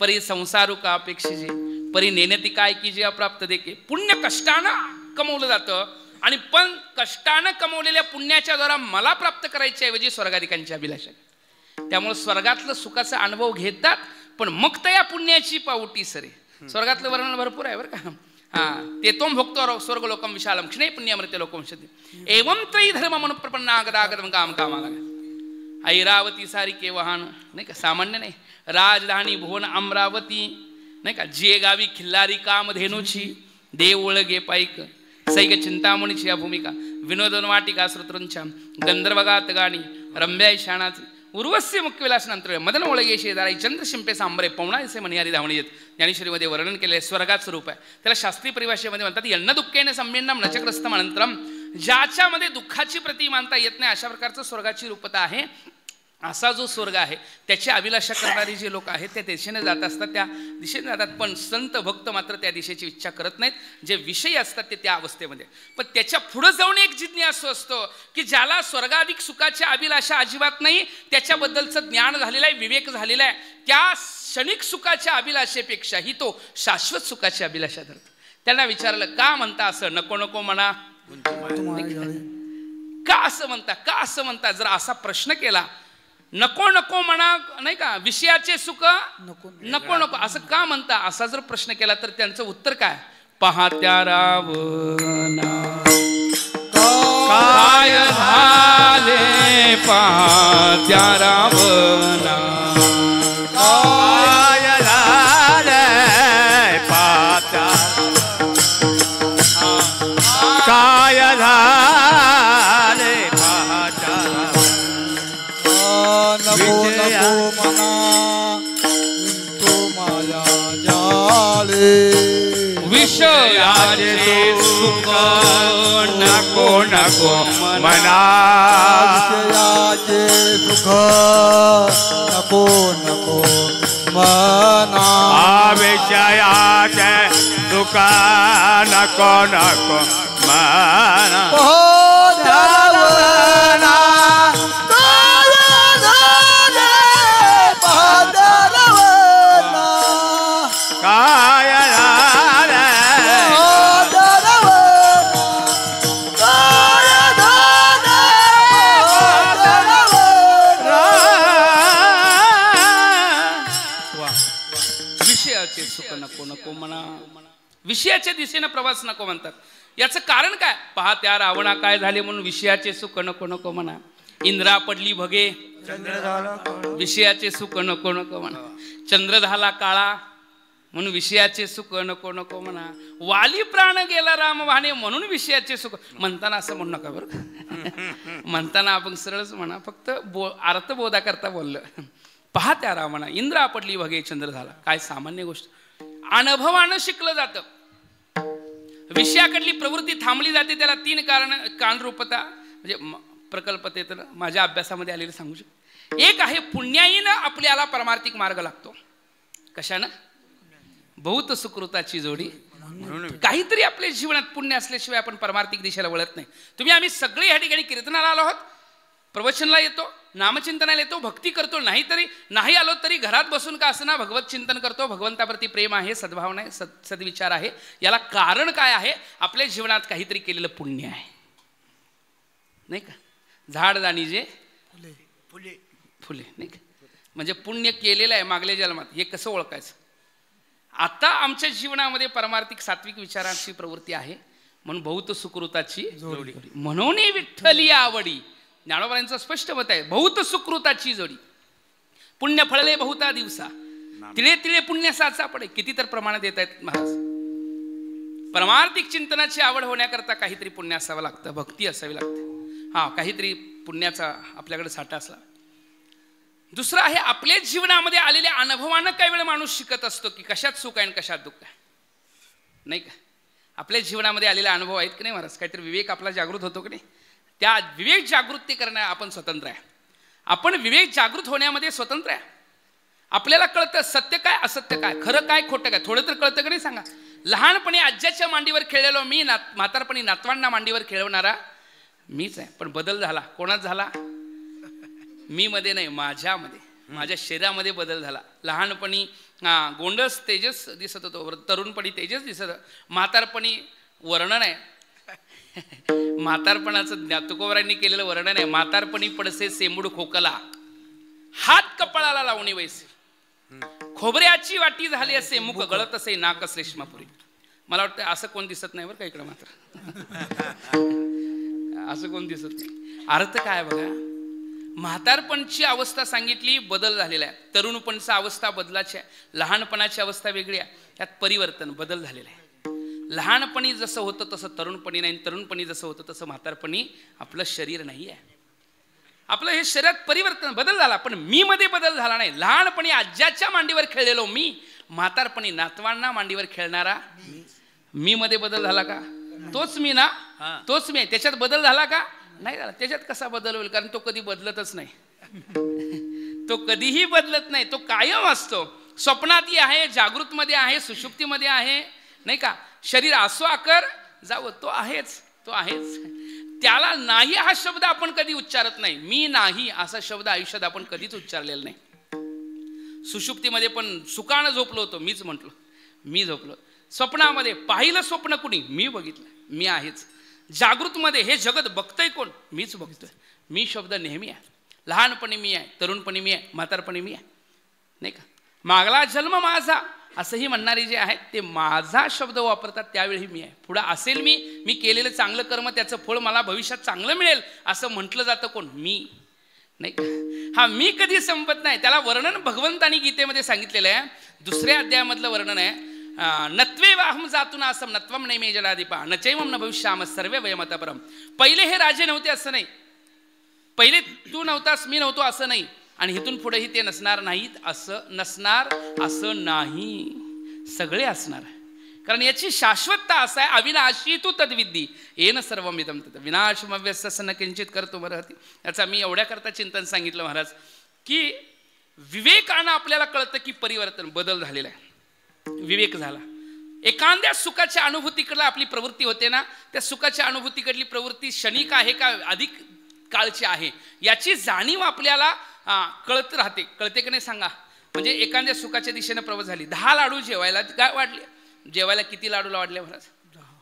परी संसारू का अपेक्षिजे परी नेनती काय की जे अप्राप्त देके. पुण्य कष्टानं कमवलं जातं आणि पण कष्टानं कमवलेल्या पुण्याच्या द्वारा मला प्राप्त करायच्या ऐवजी स्वर्गाधिकांची अभिलाषा. त्यामुळे स्वर्गातलं सुखाचा अनुभव घेतात, पण मग त्या पुण्याची पावटी सरे. स्वर्गातलं वर्णन भरपूर आहे बरं का. ते तोम भोक्तो स्वर्ग लोकम विशालम क्षणे पुण्यमृत्य लोकम एवं त्रयी धर्म मनुप्रपन्नागदागदम काम कामाला. ऐरावती सारी केवहान नाही का, सामान्य नाही. राजधानी भुवन अमरावती नाही का, जे गावी खिल्लारी कामधेनूची देव ओळगे पाईक सैक चिंतामणीची या भूमिका विनोदन वाटिका श्रुतृंच्या गंधर्वगात गाणी रम्याय शाणाचे उर्वस्य मुख्यविलास नंतर मदन ओळगे शेजारी चंद्र शिंपे सांबरे पवनायसे मनिहारी धावणी येत. ज्ञानेश्वरीमध्ये वर्णन केले स्वर्गाचं रूप आहे. त्याला शास्त्रीय परिभाषेमध्ये म्हणतात यन्न दुःखेने संमेन्नम नचग्रस्तम अनंतरम. ज्याच्यामध्ये दुःखाची प्रती मानता येत नाही अशा प्रकारचं स्वर्गाची रूपता आहे. असा जो स्वर्ग आहे त्याची अभिलाषा करणारी जे लोक आहेत त्या दिशेने जात असतात, त्या दिशेने जातात. पण संत भक्त मात्र त्या दिशेची इच्छा करत नाहीत. जे विषय असतात ते त्या अवस्थेमध्ये. पण त्याच्या पुढे जाऊन एक जिज्ञासू असतो की ज्याला स्वर्गाधिक सुखाच्या अभिलाषा अजिबात नाही, त्याच्याबद्दलचं ज्ञान झालेलं आहे, विवेक झालेला आहे. त्या क्षणिक सुखाच्या अभिलाषेपेक्षाही तो शाश्वत सुखाची अभिलाषा धरतो. त्यांना विचारलं का म्हणता असं, नको नको म्हणा का असं म्हणता, का असं म्हणता. जर असा प्रश्न केला नको नको म्हणा नाही का, विषयाचे सुख नको नको असं का म्हणता, असा जर प्रश्न केला तर त्यांचं उत्तर काय, पाहत्या रावणा काय झाले, पाहत्या रावणा काय झाले, पाहत्या काय झाले, पाहत्या नको नको मना तो माया जाळे. विषयाचे सुख नको नको मना विषयाचे सुख नको नको मना. विषयाचे सुख नको नको मना. विषयाच्या दिशेने प्रवास नको म्हणतात. याचं कारण काय, पहा त्या रावणा काय झाले म्हणून विषयाचे सुख नको नको म्हणा. इंद्रा पडली भगे विषयाचे सुख नको नको म्हणा. चंद्र झाला काळा म्हणून विषयाचे सुख नको नको म्हणा. वाली प्राण गेला राम वाहने म्हणून विषयाचे सुख. म्हणताना असं म्हणू नका बरं. म्हणताना आपण सरळच म्हणा, फक्त अर्थबोधा करता बोललं. पहा त्या रावणा इंद्रा पडली भगे चंद्र झाला. काय सामान्य गोष्ट, अनुभवानं शिकलं जातं. विषयाकडली प्रवृत्ती थांबली जाते. त्याला 3 कारण कारणरूपता म्हणजे प्रकल्पतेत माझ्या अभ्यासामध्ये आलेलं सांगू शकतो. एक आहे पुण्याईनं आपल्याला परमार्थिक मार्ग लागतो. कशानं, बहुत सुकृताची जोडी. काहीतरी आपल्या जीवनात पुण्य असल्याशिवाय आपण परमार्थिक दिशेला वळत नाही. तुम्ही आम्ही सगळे ह्या ठिकाणी कीर्तनाला आलो आहोत, प्रवचनला येतो, नामचिंतनाला येतो, भक्ती करतो. नाहीतरी नाही आलो तरी घरात बसून का असं ना भगवत चिंतन करतो. भगवंताप्रती प्रेम आहे, सद्भावना आहे, सद्विचार आहे. याला कारण काय आहे, आपल्या जीवनात काहीतरी केलेलं पुण्य आहे नाही का. झाड जाणीजे फुले फुले नाही का, म्हणजे पुण्य केलेलं आहे मागल्या जन्मात. हे कसं ओळखायचं. आता आमच्या जीवनामध्ये परमार्थिक सात्विक विचारांची प्रवृत्ती आहे म्हणून बहुत सुकृताची जोडी. म्हणून विठ्ठली आवडी. ज्ञानोबांचं स्पष्ट मत आहे, बहुत सुकृताची जोडी. पुण्य फळले बहुता दिवसा तिळे तिळे पुण्य साचा पडे. किती तर प्रमाणात येत आहेत महाराज. परमार्थिक चिंतनाची आवड होण्याकरता काहीतरी पुण्य असावं लागतं, भक्ती असावी लागते. काहीतरी पुण्याचा आपल्याकडे साठा असला. दुसरं आहे आपल्या जीवनामध्ये आलेल्या अनुभवानं काही वेळ माणूस शिकत असतो की कशात सुख आहे आणि कशात दुःख आहे, नाही का? आपल्या जीवनामध्ये आलेले अनुभव आहेत की नाही महाराज, काहीतरी विवेक आपला जागृत होतो की नाही, त्या विवेक जागृती करण्या आपण स्वतंत्र आहे. आपण विवेक जागृत होण्यामध्ये स्वतंत्र आहे. आपल्याला कळतं सत्य काय असत्य काय, खरं काय खोटं काय, थोडं तर कळतं की नाही सांगा. लहानपणी आज्याच्या मांडीवर खेळलेलो मी, म्हातारपणी नातवांना मांडीवर खेळवणारा मीच आहे. पण बदल झाला, कोणात झाला? मी मध्ये नाही, माझ्यामध्ये, माझ्या शरीरामध्ये बदल झाला. लहानपणी गोंडस तेजस दिसत होतो, तरुणपणी तेजस दिसत, म्हातारपणी वर्णन आहे. म्हातारपणाचं तुकोबरांनी केलेलं वर्णन आहे. म्हातारपणी पडसे सेंबूड खोकला, हात कपाळाला लावणी वैसे, खोबऱ्याची वाटी झाली असे, मुख गळत असे, नाक श्लेष्मापुरी. मला वाटतं असं कोण दिसत नाही बरं का इकडं, मात्र असं कोण दिसत नाही. अर्थ काय बघा, म्हातारपणची अवस्था सांगितली, बदल झालेला आहे. तरुणपणची अवस्था बदलाची आहे, लहानपणाची अवस्था वेगळी आहे. त्यात परिवर्तन, बदल झालेला आहे. लहानपणी जसं होतं तसं तरुणपणी नाही, तरुणपणी जसं होतं तसं म्हातारपणी आपलं शरीर नाही आहे. आपलं हे शरीरात परिवर्तन, बदल झाला, पण मी मध्ये बदल झाला नाही. लहानपणी आज्याच्या मांडीवर खेळलेलो मी, म्हातारपणी नातवांना मांडीवर खेळणारा मी मध्ये बदल झाला का? तोच मी ना, तोच मी आहे. त्याच्यात बदल झाला का? नाही झाला. त्याच्यात कसा बदल होईल? कारण तो कधी बदलतच नाही. तो कधीही बदलत नाही, तो कायम असतो. स्वप्नातही आहे, जागृतमध्ये आहे, सुषुप्तीमध्ये आहे, नाही का? शरीर असो आकर जावं, तो आहेच, तो आहेच. त्याला नाही हा शब्द आपण कधी उच्चारत नाही. मी नाही असा शब्द आयुष्यात आपण कधीच उच्चारलेला नाही. सुषुप्तीमध्ये पण सुखानं झोपलो होतो, मीच म्हटलो, मी झोपलो. स्वप्नामध्ये पाहिलं स्वप्न कुणी? मी बघितलं, मी आहेच. जागृतमध्ये हे जगत बघतंय कोण? मीच बघतोय. मी शब्द नेहमी आहे. लहानपणी मी आहे, तरुणपणी मी आहे, म्हातारपणी मी आहे, नाही का? मागला जन्म माझा असंही म्हणणारे जे आहेत ते माझा शब्द वापरतात, त्यावेळी मी आहे. पुढं असेल मी केलेलं चांगलं कर्म त्याचं फळ मला भविष्यात चांगलं मिळेल असं म्हटलं जातं कोण? मी, नाही का? हा मी कधी संपत नाही. त्याला वर्णन भगवंतानी गीतेमध्ये सांगितलेलं आहे. 2ऱ्या अध्यायामधलं वर्णन आहे. नत्वेवाहम जातून असम नत्वम नैमे जलादीपा नचैवम न भविष्याम सर्वे वयमता परम. पहिले हे राजे नव्हते असं नाही, पहिले तू नव्हतास मी नव्हतो असं नाही, आणि इथून पुढेही ते नसणार नाहीत असं, नसणार असं नाही, सगळे असणार. कारण याची शाश्वतता असं आहे, अविनाशी तू तद्विद्धी येन सर्वमिदं तत् विनाशमव्यस्य न किंचित कर्तुमर्हति. याचा मी एवढ्या करता चिंतन सांगितलं महाराज, की विवेकानं आपल्याला कळतं की परिवर्तन, बदल झालेला आहे. विवेक झाला. एखाद्या सुखाच्या अनुभूतीकडे आपली प्रवृत्ती होते ना, त्या सुखाच्या अनुभूतीकडली प्रवृत्ती क्षणिक आहे का अधिक काळची आहे याची जाणीव आपल्याला कळत राहते. कळते की नाही सांगा? म्हणजे एखाद्या सुखाच्या दिशेने प्रवास झाली, 10 लाडू जेवायला काय वाढले? जेवायला किती लाडू वाढले महाराज?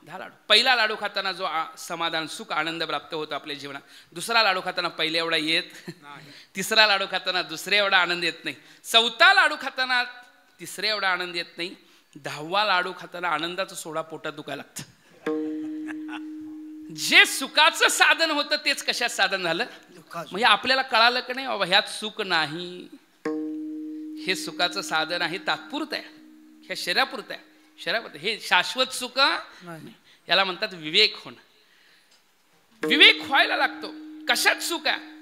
10 लाडू. पहिला लाडू खाताना जो समाधान सुख आनंद प्राप्त होतो आपल्या जीवनात, दुसरा लाडू खाताना पहिल्या एवढा येत नाही, तिसरा लाडू खाताना दुसऱ्या एवढा आनंद येत नाही, 4था लाडू खाताना तिसऱ्या एवढा आनंद येत नाही, 10वा लाडू खाताना आनंदाचा सोडा पोटात दुखायला लागतं. जे सुखाचं साधन होतं तेच कशात साधन झालं? म्हणजे आपल्याला कळालं की नाही बाबा ह्यात सुख नाही, हे सुखाचं साधन आहे, तात्पुरतं आहे, ह्या शरीरापुरतं आहे, शरीरापुरतं, हे शाश्वत सुख नाही. याला म्हणतात विवेक होणं. विवेक व्हायला लागतो. कशात सुख आहे?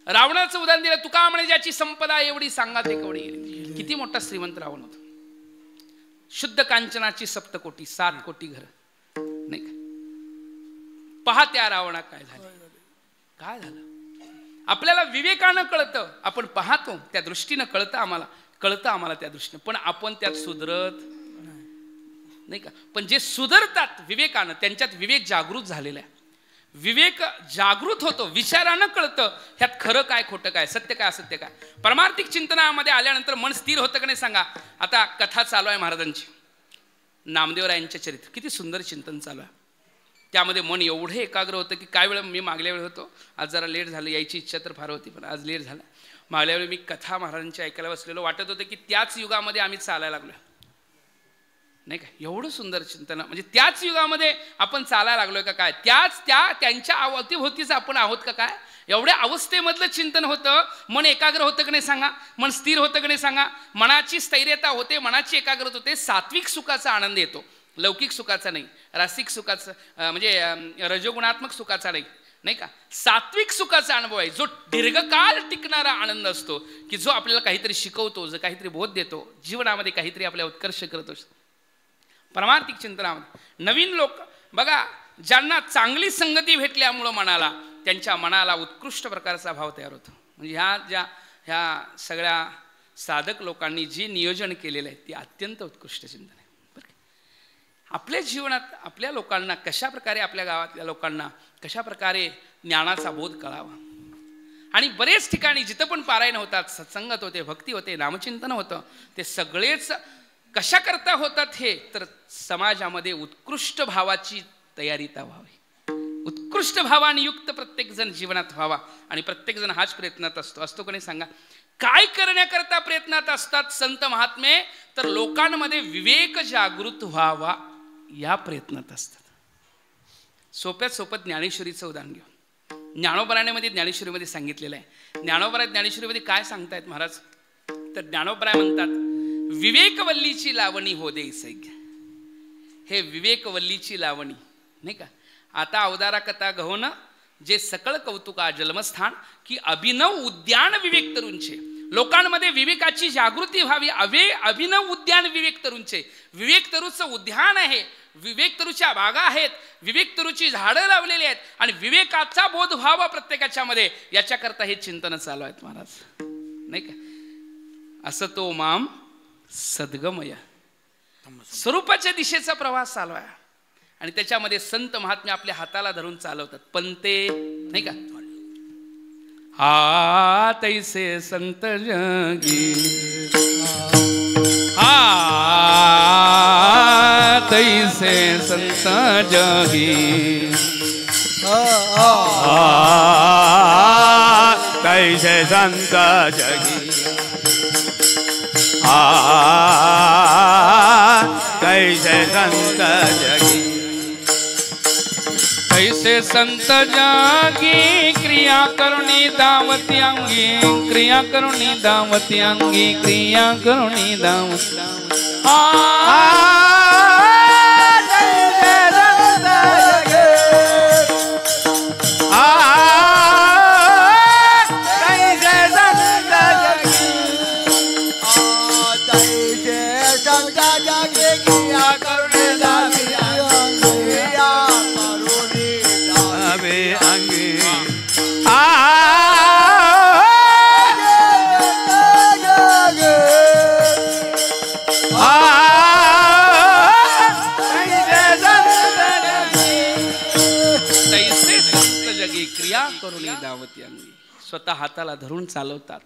रावणाचं उदाहरण दिलं. तुका म्हणे ज्याची संपदा एवढी सांगा ते केवढी गेली. किती मोठा श्रीमंत रावण होता. शुद्ध कांचनाची 7 कोटी 7 कोटी घर, नाही का? पहा त्या रावणा काय झालं, काय झालं. आपल्याला विवेकानं कळतं, आपण पाहतो त्या दृष्टीनं कळतं आम्हाला त्या दृष्टीनं, पण आपण त्यात सुधरत नाही का? पण जे सुधरतात विवेकानं त्यांच्यात विवेक जागृत झालेला आहे. विवेक जागृत होतो, विचारानं कळतं ह्यात खरं काय खोटं काय, सत्य काय असत्य काय. परमार्थिक चिंतनामध्ये आल्यानंतर मन स्थिर होतं का नाही सांगा? आता कथा चालू आहे महाराजांची, नामदेवरायांचे चरित्र, किती सुंदर चिंतन चालू आहे. त्यामध्ये मन एवढे एकाग्र होतं की काय वेळ मी मागल्या वेळ होतो, आज जरा लेट झालं, यायची इच्छा तर फार होती पण आज लेट झालं. मागल्या वेळी मी कथा महाराजांची ऐकायला बसलेलो, वाटत होतं की त्याच युगामध्ये आम्ही चालायला लागलो, नाही का? एवढं सुंदर चिंतन, म्हणजे त्याच युगामध्ये आपण चालायला लागलोय का काय? त्यांच्या अवतीभोवतीच आपण आहोत का काय? एवढ्या अवस्थेमधलं चिंतन होतं. मन एकाग्र होतं की नाही सांगा? मन स्थिर होतं की नाही सांगा? मनाची स्थैर्यता होते, मनाची एकाग्रता होते, सात्विक सुखाचा आनंद येतो, लौकिक सुखाचा नाही, रासिक सुखाचा म्हणजे रजोगुणात्मक सुखाचा नाही, नाही का? सात्विक सुखाचा अनुभव आहे, जो दीर्घकाळ टिकणारा आनंद असतो, की जो आपल्याला काहीतरी शिकवतो, जो काहीतरी बोध देतो, जीवनामध्ये काहीतरी आपल्या उत्कर्ष करत असतो. परमार्थिक चिंतनामध्ये नवीन लोक बघा, ज्यांना चांगली संगती भेटल्यामुळं मनाला, त्यांच्या मनाला उत्कृष्ट प्रकारचा भाव तयार होतो. म्हणजे ह्या सगळ्या साधक लोकांनी जे नियोजन केलेलं आहे ते अत्यंत उत्कृष्ट चिंतन आहे. आपल्या जीवनात आपल्या लोकांना कशा प्रकारे, आपल्या गावातल्या लोकांना कशा प्रकारे ज्ञानाचा बोध कळावा. आणि बरेच ठिकाणी जिथं पण पारायण होतात, सत्संगत होते, भक्ती होते, नामचिंतन होतं, ते सगळेच कशा करता होतात हे तर समाजामध्ये उत्कृष्ट भावाची तयारीता व्हावी, उत्कृष्ट भावाने युक्त प्रत्येक जण जीवनात व्हावा. आणि प्रत्येक जण हाच प्रयत्नात असतो कोणी सांगा, काय करण्याकरता प्रयत्नात असतात संत महात्मे, तर लोकांमध्ये विवेक जागृत व्हावा या प्रयत्नात असतात. सोप्यात सोपं ज्ञानेश्वरीचं उदाहरण घेऊ. ज्ञानोबराण्यामध्ये ज्ञानेश्वरीमध्ये सांगितलेलं आहे. ज्ञानेश्वरीमध्ये काय सांगतायत महाराज, तर ज्ञानोबराय म्हणतात, विवेकवल्लीची लावणी हो दे सैग्य. हे विवेकवल्लीची लावणी नाही का. आता अवतारा कथा गहोन जे सकळ कौतुका जन्मस्थान, की अभिनव उद्यान विवेक तरुंचे. लोकांमध्ये विवेकाची जागृती व्हावी. अभिनव उद्यान विवेक तरुंचे. विवेक तरुचं उद्यान आहे, विवेक तरुच्या बागा आहेत, विवेक तरुची झाडं लावलेली आहेत, आणि विवेकाचा बोध व्हावा प्रत्येकाच्या मध्ये, याच्याकरता हे चिंतन चालू आहेत महाराज नाही का. असं तो माम सद्गमय स्वरूपाच्या दिशेचा प्रवास चालू आहे. आणि त्याच्यामध्ये संत महात्मे आपल्या हाताला धरून चालवतात. पंते नाही का, हा तैसे संत जगी, हा तैसे संत जगी, तैसे संत जगी, तैसे संत जगी, तैसे संत जागी, क्रिया करुणी दावती अंगी, क्रिया करुणी दावती अंगी, क्रिया करुणी दावती दावती अंगी. स्वतः हाताला धरून चालवतात.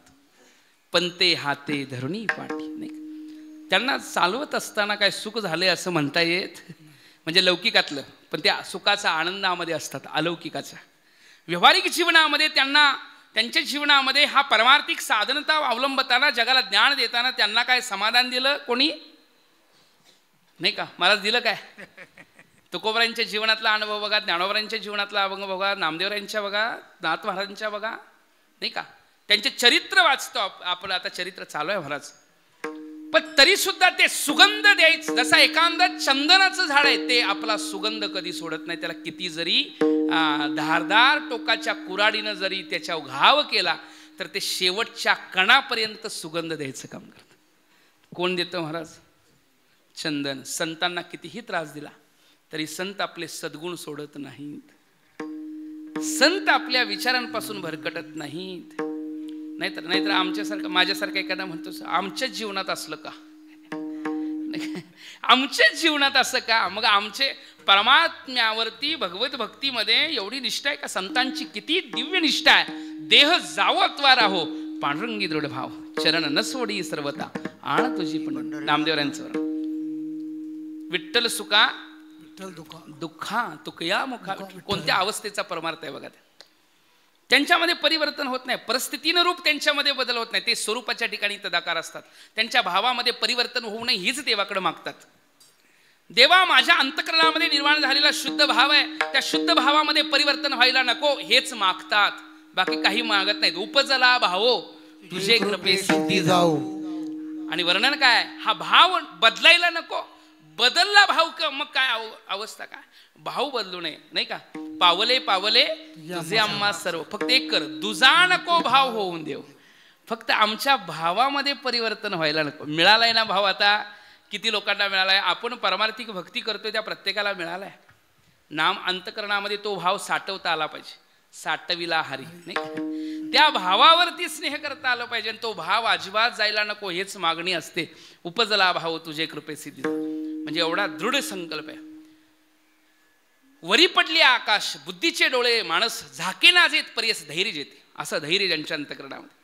पंते हाते धरुणी पाठी नाही. त्यांना चालवत असताना काय सुख झाले असं म्हणता येत म्हणजे लौकिकातलं, पण त्या सुखाचा आनंदामध्ये असतात, अलौकिकाचा. व्यावहारिक जीवनामध्ये त्यांच्या जीवनामध्ये हा परमार्थिक साधनता अवलंबताना, जगाला ज्ञान देताना त्यांना काय समाधान दिलं कोणी नाही का. महाराज दिलं काय. तुकोबरायांच्या जीवनातला अनुभव बघा, ज्ञानोबरायांच्या जीवनातला अनुभव बघा, नामदेवरायांच्या बघा, नाथ महाराजांच्या बघा नाही का. त्यांचे चरित्र वाचतो आपण. आता चरित्र चालू आहे महाराज, पण तरी सुद्धा ते सुगंध द्यायचं. जसा एखादा चंदनाचं झाड आहे, ते आपला सुगंध कधी सोडत नाही. त्याला किती जरी धारदार टोकाच्या कुऱ्हाडीनं जरी त्याच्या घाव केला, तर ते शेवटच्या कणापर्यंत सुगंध द्यायचं काम करतं. कोण देतं महाराज. चंदन. संतांना कितीही त्रास दिला तरी संत आपले सद्गुण सोडत नाहीत. संत आपल्या विचारांपासून भरकटत नाहीत. नाहीतर आमच्यासारखं, माझ्यासारखं एखादा म्हणतो, आमच्याच जीवनात असलं का, आमच्याच जीवनात असं का. मग आमचे परमात्म्यावरती भगवत भक्तीमध्ये एवढी निष्ठा आहे का. संतांची किती दिव्य निष्ठा आहे. देह जावो अथवा राहो, पांडुरंगी दृढ भाव, चरण न सोडी सर्वता, आण तुझी पण. नामदेवरांचं विठ्ठल सुका दुःखा तुकया मुखा. कोणत्या अवस्थेचा परमार्थ आहे बघा. त्यांच्यामध्ये परिवर्तन होत नाही, परिस्थितीनं रूप त्यांच्यामध्ये बदल होत नाही. ते स्वरूपाच्या ठिकाणी तदाकार असतात. त्यांच्या भावामध्ये परिवर्तन होऊ नये हीच देवाकडे मागतात. देवा, माझ्या अंतःकरणामध्ये निर्माण झालेला शुद्ध भाव आहे, त्या शुद्ध भावामध्ये परिवर्तन व्हायला नको हेच मागतात. बाकी काही मागत नाहीत. उपजला भावो तुझे कृपे सिद्धी जाऊ. आणि वर्णन काय, हा भाव बदलायला नको, बदलला भाव मग काय अवस्था काय, भाव बदलू नये नाही का. पावले पावले तुझे आम्हा सर्व, फक्त एक कर, दुजा नको भाव होऊन देव. फक्त आमच्या भावामध्ये परिवर्तन व्हायला नको. मिळालाय ना भाव, आता किती लोकांना मिळालाय. आपण परमार्थिक भक्ती करतोय त्या प्रत्येकाला मिळालाय. नाम अंतकरणामध्ये तो भाव साठवता आला पाहिजे. साठविला हरी नाही, त्या भावावरती स्नेह करता आलं पाहिजे. तो भाव अजिबात जायला नको, हेच मागणी असते. उपजला भाव तुझे कृपे सिद्धी, म्हणजे एवढा दृढ संकल्प आहे. वरी पडली आकाश बुद्धीचे डोळे, माणस झाकेना जेत पर्यस धैर्य जेते. असं धैर्य ज्यांच्या अंतकरणामध्ये,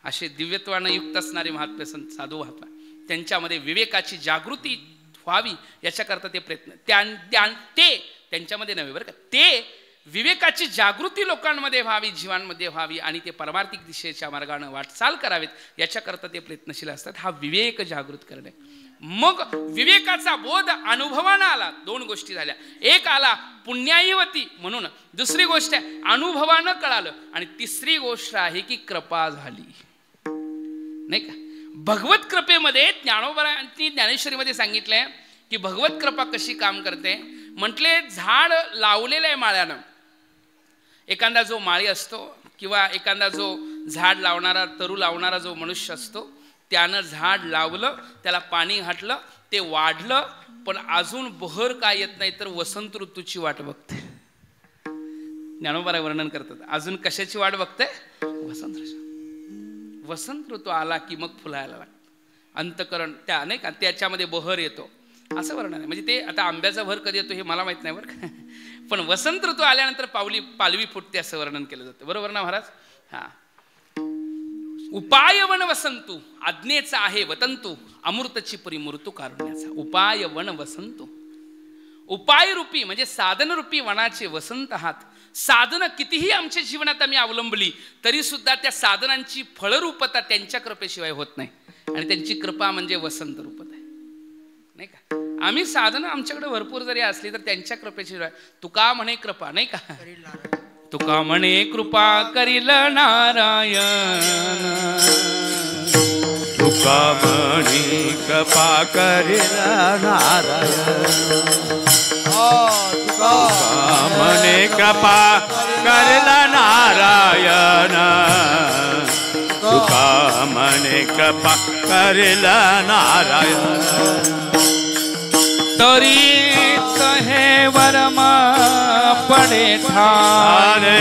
असे दिव्यत्वानं युक्त असणारे महात्मे संत साधू महात्मा, त्यांच्यामध्ये विवेकाची जागृती व्हावी याच्याकरता ते प्रयत्न. ते त्यांच्यामध्ये नव्हे बरं का, ते विवेकाची जागृती लोकांमध्ये व्हावी, जीवांमध्ये व्हावी आणि ते परमार्थिक दिशेच्या मार्गाने वाटचाल करावेत याच्याकरता ते प्रयत्नशील असतात. हा विवेक जागृत करणे. मग विवेकाचा बोध अनुभवानं आला. दोन गोष्टी झाल्या. एक आला पुण्याईवती म्हणून, दुसरी गोष्ट आहे अनुभवानं कळालं, आणि तिसरी गोष्ट आहे की कृपा झाली नाही का. भगवत कृपेमध्ये ज्ञानोबरांनी ज्ञानेश्वरीमध्ये सांगितलंय की भगवत कृपा कशी काम करते. म्हटले झाड लावलेलं आहे माळ्यानं. एखादा जो माळी असतो किंवा एखादा जो झाड लावणारा तरू लावणारा जो मनुष्य असतो, त्यानं झाड लावलं, त्याला पाणी घातलं, ते वाढलं, पण अजून बहर काय येत नाही तर वसंत ऋतूची वाट बघते. ज्ञानोबा वर्णन करतात. अजून कशाची वाट बघते? वसंत ऋतू. वसंत ऋतू आला की मग फुलायला लागतं अंतकरण, त्या नाही का, त्याच्यामध्ये बहर येतो असं वर्णन आहे. म्हणजे ते आता आंब्याचा भर कधी येतो हे मला माहित नाही बरं का, पण वसंत ऋतू आल्यानंतर पालवी फुटते असं वर्णन केलं जातं. बरोबर ना महाराज? हा. उपाय वन वसंतू, आज्ञेचा आहे वतंतू, अमृतची परिमूर्तू कारुण्याचा. उपाय वन वसंतू, उपाय रूपी म्हणजे साधन रूपी वनाचे वसंत आहात. साधनं कितीही आमच्या जीवनात आम्ही अवलंबली तरी सुद्धा त्या साधनांची फळरूपता त्यांच्या कृपेशिवाय होत नाही, आणि त्यांची कृपा म्हणजे वसंत रूपता आहे नाही का. आम्ही साधनं आमच्याकडे भरपूर जरी असली तर त्यांच्या कृपेशिवाय. तुका म्हणे कृपा नाही का, तुका म्हणे कृपा करील नारायण, तुका म्हणे कृपा करील नारायण, तुका म्हणे कृपा करील नारायण, तुका म्हणे कृपा करील नारायण. तरीच हे वर्म पडे ठाणे,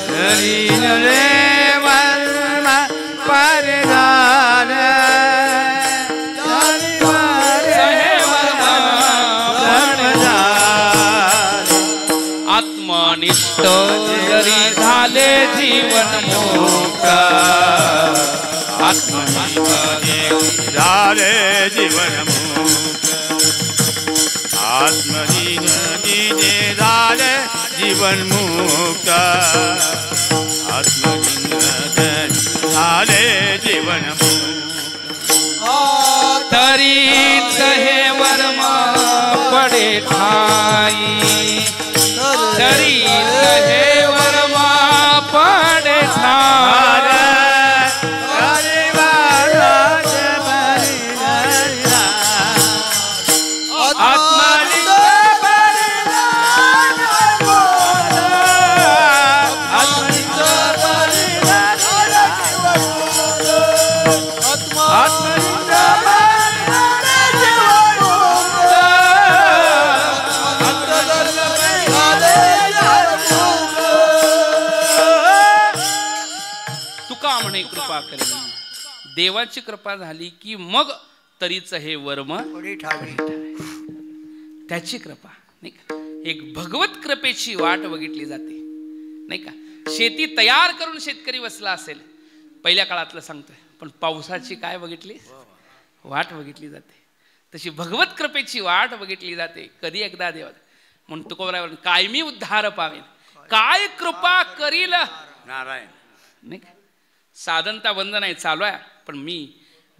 तरीच रे वर्म पडे ठाणे, आत्मनिष्ठ जरी झाले जीवन मुक्त, आत्मनिष्ठ झाले जीवन मुक्त, आत्मनिष्ठ झाले जीवन मुक्त, आत्मनिष्ठ झाले जीवन मुक्त. तरीच हे वर्म पडे ठाई, तरीच हे वर्म पडे ठाई, देवाची कृपा झाली की मग तरीच हे वर्म त्याची कृपा नाही का. एक भगवत कृपेची वाट बघितली जाते नाही का. शेती तयार करून शेतकरी बसला असेल पहिल्या काळातलं सांगतोय, पण पावसाची काय बघितली वाट बघितली जाते. तशी भगवत कृपेची वाट बघितली जाते. कधी एकदा देवा म्हणून तुकोबरावर कायमी उद्धार पावेन, काय कृपा करील नारायण नाही का. साधनता बंद नाही चालू आहे, पण मी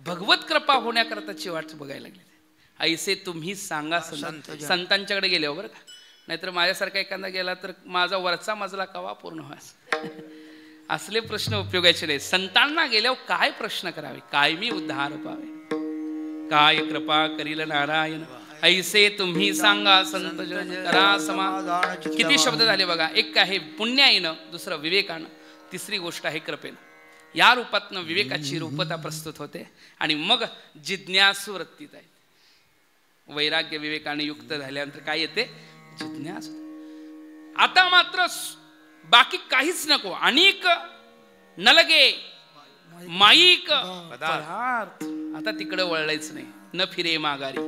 भगवत कृपा होण्याकरताची वाट बघायला लागली. ऐसे तुम्ही सांगा संतांच्याकडे गेले बरं का, नाहीतर माझ्यासारखा एखादा गेला तर माझा वरचा मजला कवा पूर्ण व्हायचा. असले प्रश्न उपयोगाचे नाही. संतांना गेल्यावर काय प्रश्न करावे, कायमी उद्धार पावे काय कृपा करील नारायण, ऐसे तुम्ही सांगा संत जन करा समाधान. किती शब्द झाले बघा. एक आहे पुण्याईनं, दुसरं विवेकानं, तिसरी गोष्ट आहे कृपेनं. या रूपातनं विवेकाची रूपता प्रस्तुत होते आणि मग जिज्ञासू वृत्तीत आहे. वैराग्य विवेकाने युक्त झाल्यानंतर काय येते? जिज्ञास. आता मात्र बाकी काहीच नको. अनेक नलगे माईक पदार्थ, आता तिकडे वळायच नाही. न फिरे माघारी,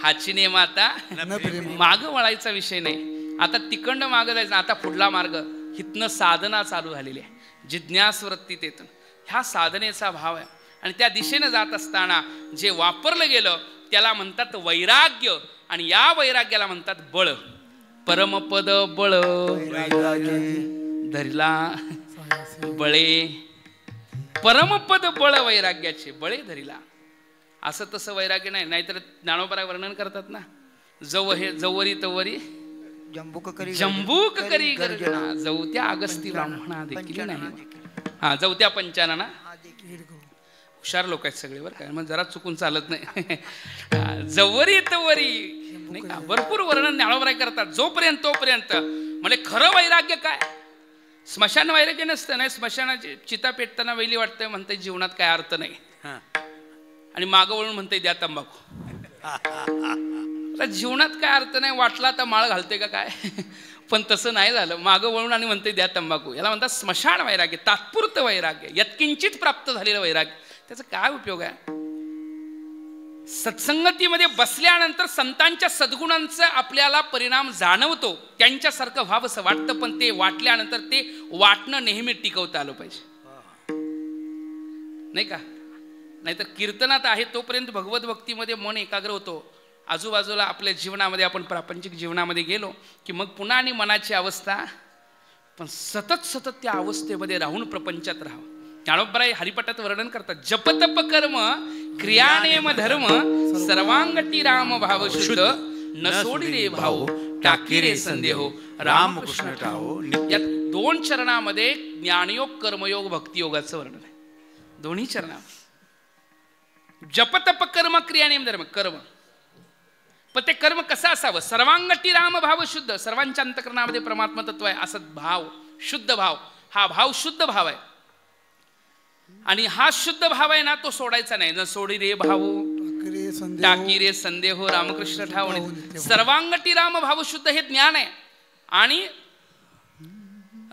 हाची नेम आता माग वळायचा विषय नाही. आता तिकडनं माग जायचं. आता पुढला मार्ग हितनं साधना चालू झालेली आहे. जिज्ञास वृत्तीत येतं. ह्या साधनेचा भाव आहे आणि त्या दिशेनं जात असताना जे वापरलं गेलं त्याला म्हणतात वैराग्य आणि या वैराग्याला म्हणतात बळ. परमपद बळ धरला बळे, परमपद बळ वैराग्याचे बळे धरिला. असं तसं वैराग्य नाही. नाहीतर ज्ञानोबा वर्णन करतात ना, जवरी तवरी जंबूक करी गर्जना, जवत्या अगस्ती ब्राह्मणा देखील नाही. हा, जवत्या पंचानना. हुशार लोक आहेत सगळे बरं का, मग जरा चुकून चालत नाही. जवरी तवरी नाही का, भरपूर वर्णन ज्ञानोबा करतात. जोपर्यंत तोपर्यंत. म्हणजे खरं वैराग्य काय? स्मशान वैराग्य नसतं. नाही, स्मशानाची चिता पेटताना वेली वाटतंय, म्हणते जीवनात काय अर्थ नाही, आणि मागं वळून म्हणते द्या तंबाखू. जीवनात काय अर्थ नाही, वाटला तर माळ घालते का काय? पण तसं नाही झालं. मागं वळून आणि म्हणते द्या तंबाखू. याला म्हणतात स्मशान वैराग्य, तात्पुरतं वैराग्य, यत्किंचित प्राप्त झालेलं वैराग्य. त्याचा काय उपयोग आहे? सत्संगतीमध्ये बसल्यानंतर संतांच्या सद्गुणांचा आपल्याला परिणाम जाणवतो. त्यांच्यासारखं व्हावंसं वाटतं, पण ते वाटल्यानंतर ते वाटणं नेहमी टिकवता आलं पाहिजे, नाही का? नाहीतर कीर्तनात आहे तोपर्यंत भगवत भक्तीमध्ये मन एकाग्र होतो. आजूबाजूला आपल्या जीवनामध्ये आपण प्रापंचिक जीवनामध्ये गेलो की मग पुन्हा आणि मनाची अवस्था. पण सतत त्या अवस्थेमध्ये राहून प्रपंचात राहावं. ज्ञानोबराय हरिपटात वर्णन करतात. जपतप कर्म क्रियानेम धर्म सर्वांगटी राम भाव शुद्ध, न सोडी रे भाऊ टाकी रे संदेह रामकृष्ण ठाओ. या दोन चरणामध्ये ज्ञानयोग, कर्मयोग, भक्तियोगाचं वर्णन आहे. दोन्ही चरणा. जपतप कर्म क्रियानेम धर्म, कर्म. पण ते कर्म कसं असावं? सर्वांगटी राम भाव शुद्ध, सर्वांच्या अंतकरणामध्ये परमात्मा तत्व आहे असं भाव, शुद्ध भाव. हा भाव शुद्ध भाव आहे आणि हा शुद्ध भाव आहे ना, तो सोडायचा नाही. न सोडी रे भाऊ टाकी रे संदेह रामकृष्ण ठाव. सर्वांगटी राम भाव शुद्ध हे ज्ञान आहे आणि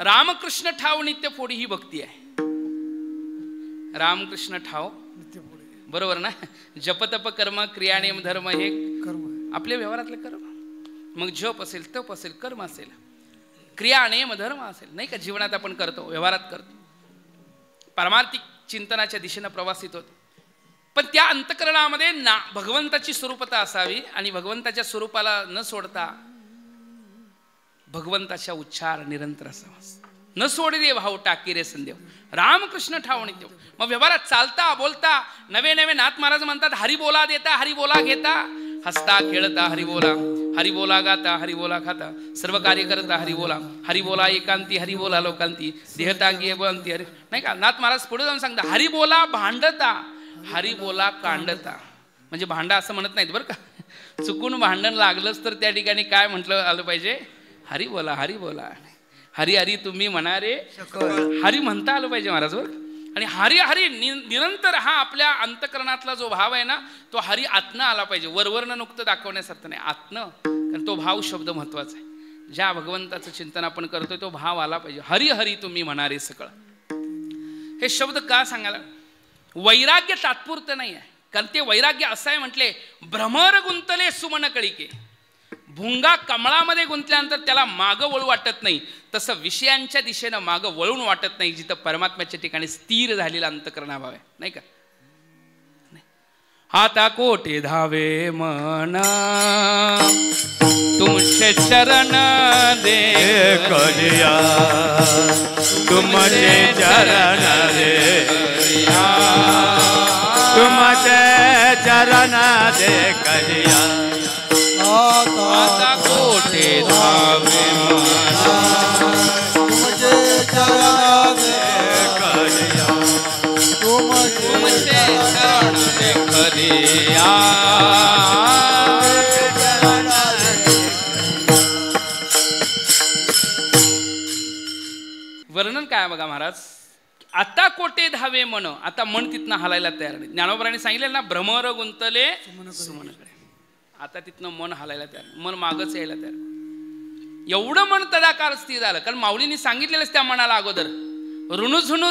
रामकृष्ण ठाव नित्य फोडी ही भक्ती आहे. रामकृष्ण ठाव बरोबर ना. जपतप कर्म क्रियानेम धर्म हे आपल्या व्यवहारातले कर्म. मग जप असेल, तप असेल, कर्म असेल, क्रिया नेम धर्म असेल, नाही का? जीवनात आपण करतो, व्यवहारात करतो, पारमार्थिक चिंतनाच्या दिशेनं प्रवासित होतो. पण त्या अंतकरणामध्ये ना भगवंताची स्वरूपता असावी आणि भगवंताच्या स्वरूपाला न सोडता भगवंताच्या उच्चार निरंतर असावा. न सोडी रे भाऊ टाकी रे संदेव रामकृष्ण ठाव नित्य. मग व्यवहारात चालता बोलता नवे नवे नाथ महाराज म्हणतात हरी बोला देता, हरी बोला घेता, हसता खेळता हरी बोला, हरी बोला गाता, हरी बोला खाता, सर्व कार्य करता हरी बोला, हरी बोला एकांती, हरी बोला लोकांती, देहतांगी बनती हरी. नाही का? नाथ महाराज पुढे जाऊन सांगता हरी बोला भांडता, हरी बोला कांडता. म्हणजे भांडा असं म्हणत नाहीत बरं का. चुकून भांडण लागलंच तर त्या ठिकाणी काय म्हटलं आलं पाहिजे? हरी बोला, हरी बोला, हरी हरी तुम्ही म्हणा रे, हरी म्हणता आलं पाहिजे महाराज बरं. आणि हरी हरी निरंतर हा आपल्या अंतकरणातला जो भाव आहे ना, तो हरी आत्मा आला पाहिजे. वरवरनं नुकतं दाखवण्यासारखं नाही, आत्मा. कारण तो भाव शब्द महत्वाचा आहे. ज्या भगवंताचं चिंतन आपण करतोय तो भाव आला पाहिजे. हरी हरी तुम्ही म्हणारे सकळ. हे शब्द का सांगायला? वैराग्य तात्पुरतं नाही आहे. कारण ते वैराग्य असं आहे म्हटले, भ्रमर गुंतले सुमन कळिके. भुंगा कमळामध्ये गुंतल्यानंतर त्याला मागं वळू वाटत नाही, तसं विषयांच्या दिशेनं मागं वळून वाटत नाही जिथं परमात्म्याच्या ठिकाणी स्थिर झालेला अंतकरणाभाव आहे, नाही का? आता कोटे धावे मना तुमचे चरण दे कलिया, तुमचे चरण दे, तुमचे चरण दे कलिया. आता कोटे धावे मना तुमचे चरण दे कलिया, तुमचे चरण दे कलिया. वर्णन काय बघा महाराज. आता कोटे धावे मन, आता मन तिथनं हलायला तयार नाही. ज्ञानोबरांनी सांगितलं ना, भ्रमर गुंतले सुमनकडे. आता तिथनं मन हलायला तयार, मन मागच यायला तयार. एवढं मन तदाकार स्थिर झालं, कारण माऊलींनी सांगितलेलंच त्या मनाला अगोदर. ऋणू झुणू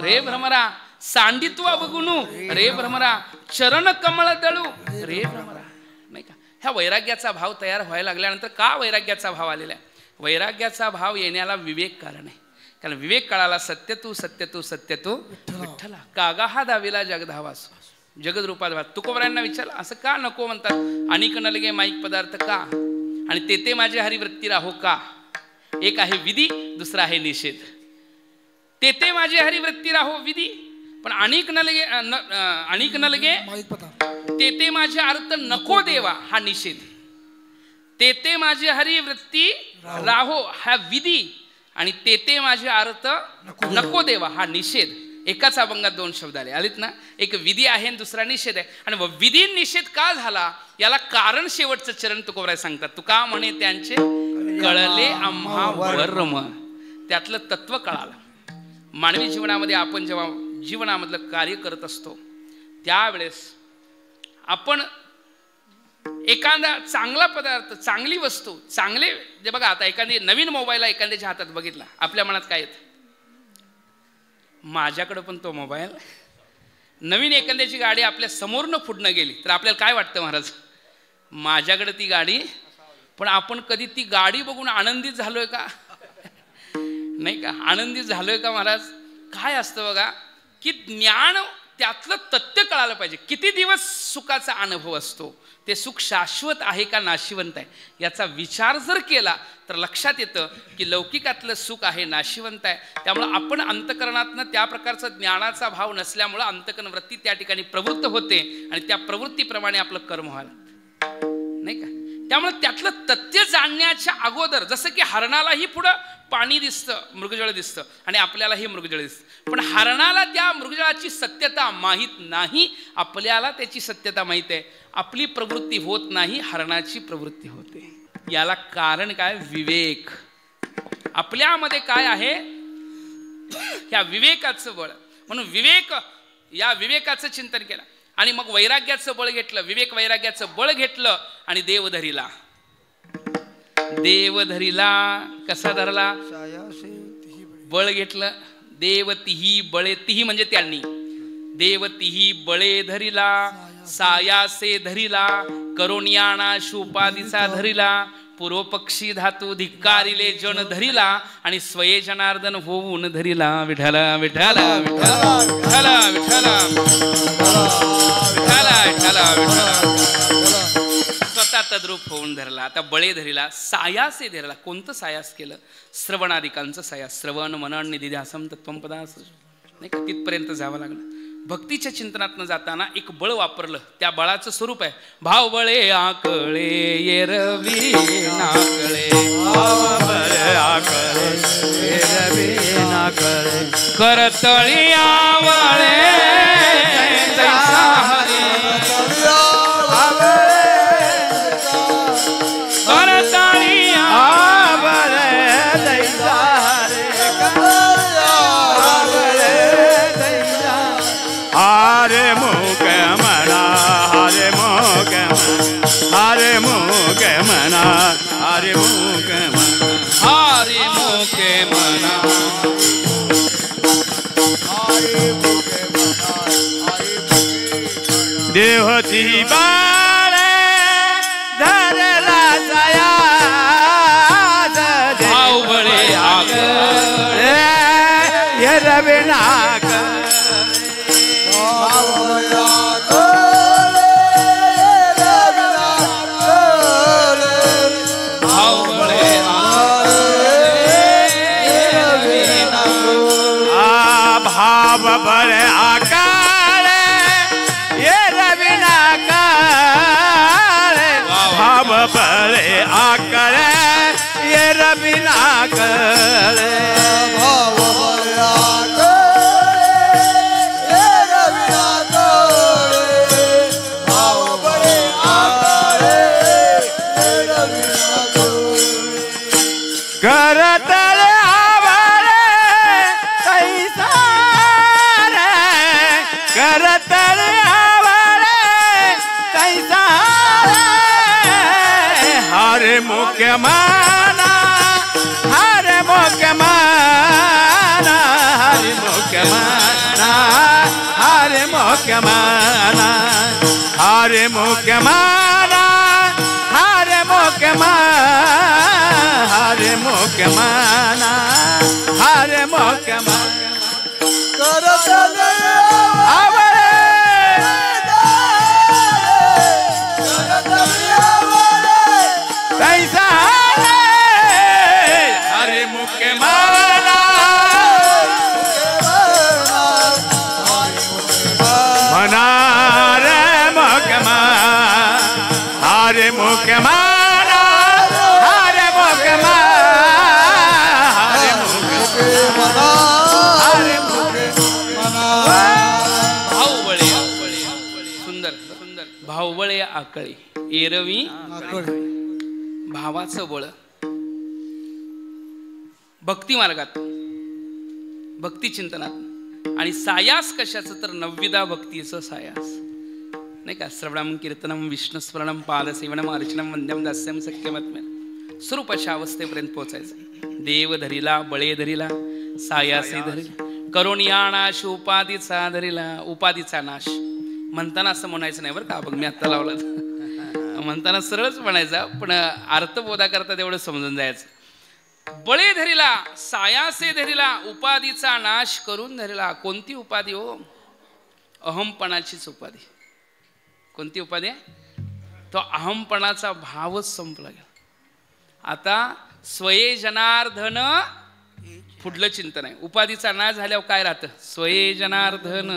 रे भ्रमरा, सांडित्वा बघुनू रे भ्रमरा, चरण कमळ दळू रे भ्रमरा. नाही का, ह्या वैराग्याचा भाव तयार व्हायला लागल्यानंतर का वैराग्याचा भाव आलेला आहे. वैराग्याचा भाव येण्याला विवेक कारण आहे. कारण विवेक कळाला, सत्य तू विठ्ठला, कागा हा दाविला जगधावास, जगदरूपात भास. तुकोबरायांना विचारलं, असं का नको म्हणतात. अनिक नलगे माईक पदार्थ का, आणि ते माझे हरिवृत्ती राहो का. एक आहे विधी, दुसरा आहे निषेध. ते माझे हरिवृत्ती राहो विधी, पण अनिक नलगे ते माझे अर्थ नको देवा हा निषेध. ते माझे हरिवृत्ती राहो हा विधी, आणि ते माझे अर्थ नको देवा हा निषेध. एकाच अभंगात दोन शब्द आलेत ना. एक विधी आहे आणि दुसरा निषेध आहे. आणि विधी निषेध का झाला याला कारण शेवटचं चरण तुकोबराय सांगतात. तुका म्हणे त्यांचे कळले आम्हा वर्म. त्यातलं तत्व कळालं. मानवी जीवनामध्ये आपण जेव्हा जीवनामधलं कार्य करत असतो त्यावेळेस आपण एखादा चांगला पदार्थ, चांगली वस्तू, चांगले जे बघा, आता एखादी नवीन मोबाईल एखाद्याच्या हातात बघितला, आपल्या मनात काय येतं. माझ्याकडं पण तो मोबाईल. नवीन एखाद्याची गाडी आपल्या समोरनं पुढनं गेली तर आपल्याला काय वाटतं महाराज, माझ्याकडे ती गाडी. पण आपण कधी ती गाडी बघून आनंदित झालोय का. नाही का, आनंदित झालोय का महाराज. काय असतं बघा की ज्ञान, त्यातलं तथ्य कळालं पाहिजे. किती दिवस सुखाचा अनुभव असतो, ते सुख शाश्वत आहे का नाशिवंत आहे याचा विचार जर केला तर लक्षात येतं की लौकिकातलं सुख आहे, नाशिवंत आहे. त्यामुळं आपण अंतकरणातनं त्या प्रकारचा ज्ञानाचा भाव नसल्यामुळं अंतकरण वृत्ती त्या ठिकाणी प्रवृत्त होते आणि त्या प्रवृत्तीप्रमाणे आपलं कर्म व्हायला, नाही का. त्यामुळे त्यातलं तथ्य जाणण्याच्या अगोदर, जसं की हरणालाही पुढं पाणी दिसतं, मृगजळ दिसतं, आणि आपल्यालाही मृगजळ दिसतं, पण हरणाला त्या मृगजळाची सत्यता माहीत नाही, आपल्याला त्याची सत्यता माहीत आहे. आपली प्रवृत्ती होत नाही, हरणाची प्रवृत्ती होते. याला कारण काय, विवेक. आपल्यामध्ये काय आहे, ह्या विवेकाचं बळ. म्हणून विवेक, या विवेकाचं चिंतन केलं आणि मग वैराग्याचं बळ घेतलं. विवेक वैराग्याचं बळ घेतलं आणि देवधरीला. देवधरीला कसा धरला, बळ घेतलं. देवतीही बळे, तिही म्हणजे त्यांनी. देवतीही बळे धरिला, सायासे धरिला, करोनियाणा शुपादीचा धरिला, पूर्वपक्षी धातू धिक्कारिले जन धरिला, आणि स्वये जनार्दन होऊन धरिला. विठ्ठला विठ्ठला विठ्ठला विठ्ठला विठ्ठला विठ्ठला विठ्ठला विठ्ठला, स्वतः तद्रूप होऊन धरला. आता बळे धरिला, सायासे धरला. कोणतं सायास केलं, श्रवणादिकांचं सायास. श्रवण मनन निधिध्यासम तत्वपदास, नाही का, तिथपर्यंत जावं लागलं. भक्तीच्या चिंतनातनं जाताना एक बळ वापरलं. त्या बळाचं स्वरूप आहे भाव बळे आकळे येरवी नाकळे, भाव बळे आकळे येरवी नाकळे, करतळी आवळे तैसा हरी, करतळी आवळे तैसा हरी, हरे मुख मना, हरे मुख मना, हरे मुख मना, हरे मुख मना, हरे मुख मना, देवती बाळे धरला जया, भाव बळे आकळे येरवी नाकळे, भाव बळे आकाळे येरवी नाकळे, भाव बळे आकाळे येरवी नाकळे, भाव बळे करतळे आवळे हरे मुख्य माना हरे मुख्य माना हरे मुख्य माना हरे मुख्य माना हरे मुख्य माना हरे मुख्य माना हरे मुख्य माना हरे मुख्य माना कैसा हरे मुख्य माना मना रे मुख्य माना हरे मुख्य माना हरे मुख्य माना हरे मुख्य माना हरे मुख्य भाऊबळे सुंदर सुंदर भाऊबळे आकळी एरवी भावाचं बळ भक्ती मार्गात भक्ती चिंतनात आणि सायास कशाचं तर नवविधा भक्तीचं सायास नाही का श्रवणम कीर्तनम विष्णुस्मरणम पादसेवनम अर्चनम वंद्यम दास्यम सख्यमत्म्य स्वरूपाच्या अवस्थेपर्यंत पोहोचायचं देव धरीला बळे धरीला सायासी धरीला करुणिया नाश उपाधीचा धरीला उपाधीचा नाश म्हणताना असं म्हणायचं नाही बरं का बघ मी आत्ता लावला म्हणताना सरळच म्हणायचा पण अर्थबोधा करता तेवढं समजून जायचं बळे धरीला सायासे धरीला उपाधीचा नाश करून धरीला कोणती उपाधी हो अहमपणाचीच उपाधी कोणती उपाधी तो अहमपणाचा भावच संपला गेला आता स्वये जनार्दन पुढलं चिंतन आहे उपाधीचा नाश झाल्यावर काय राहतं स्वये जनार्दन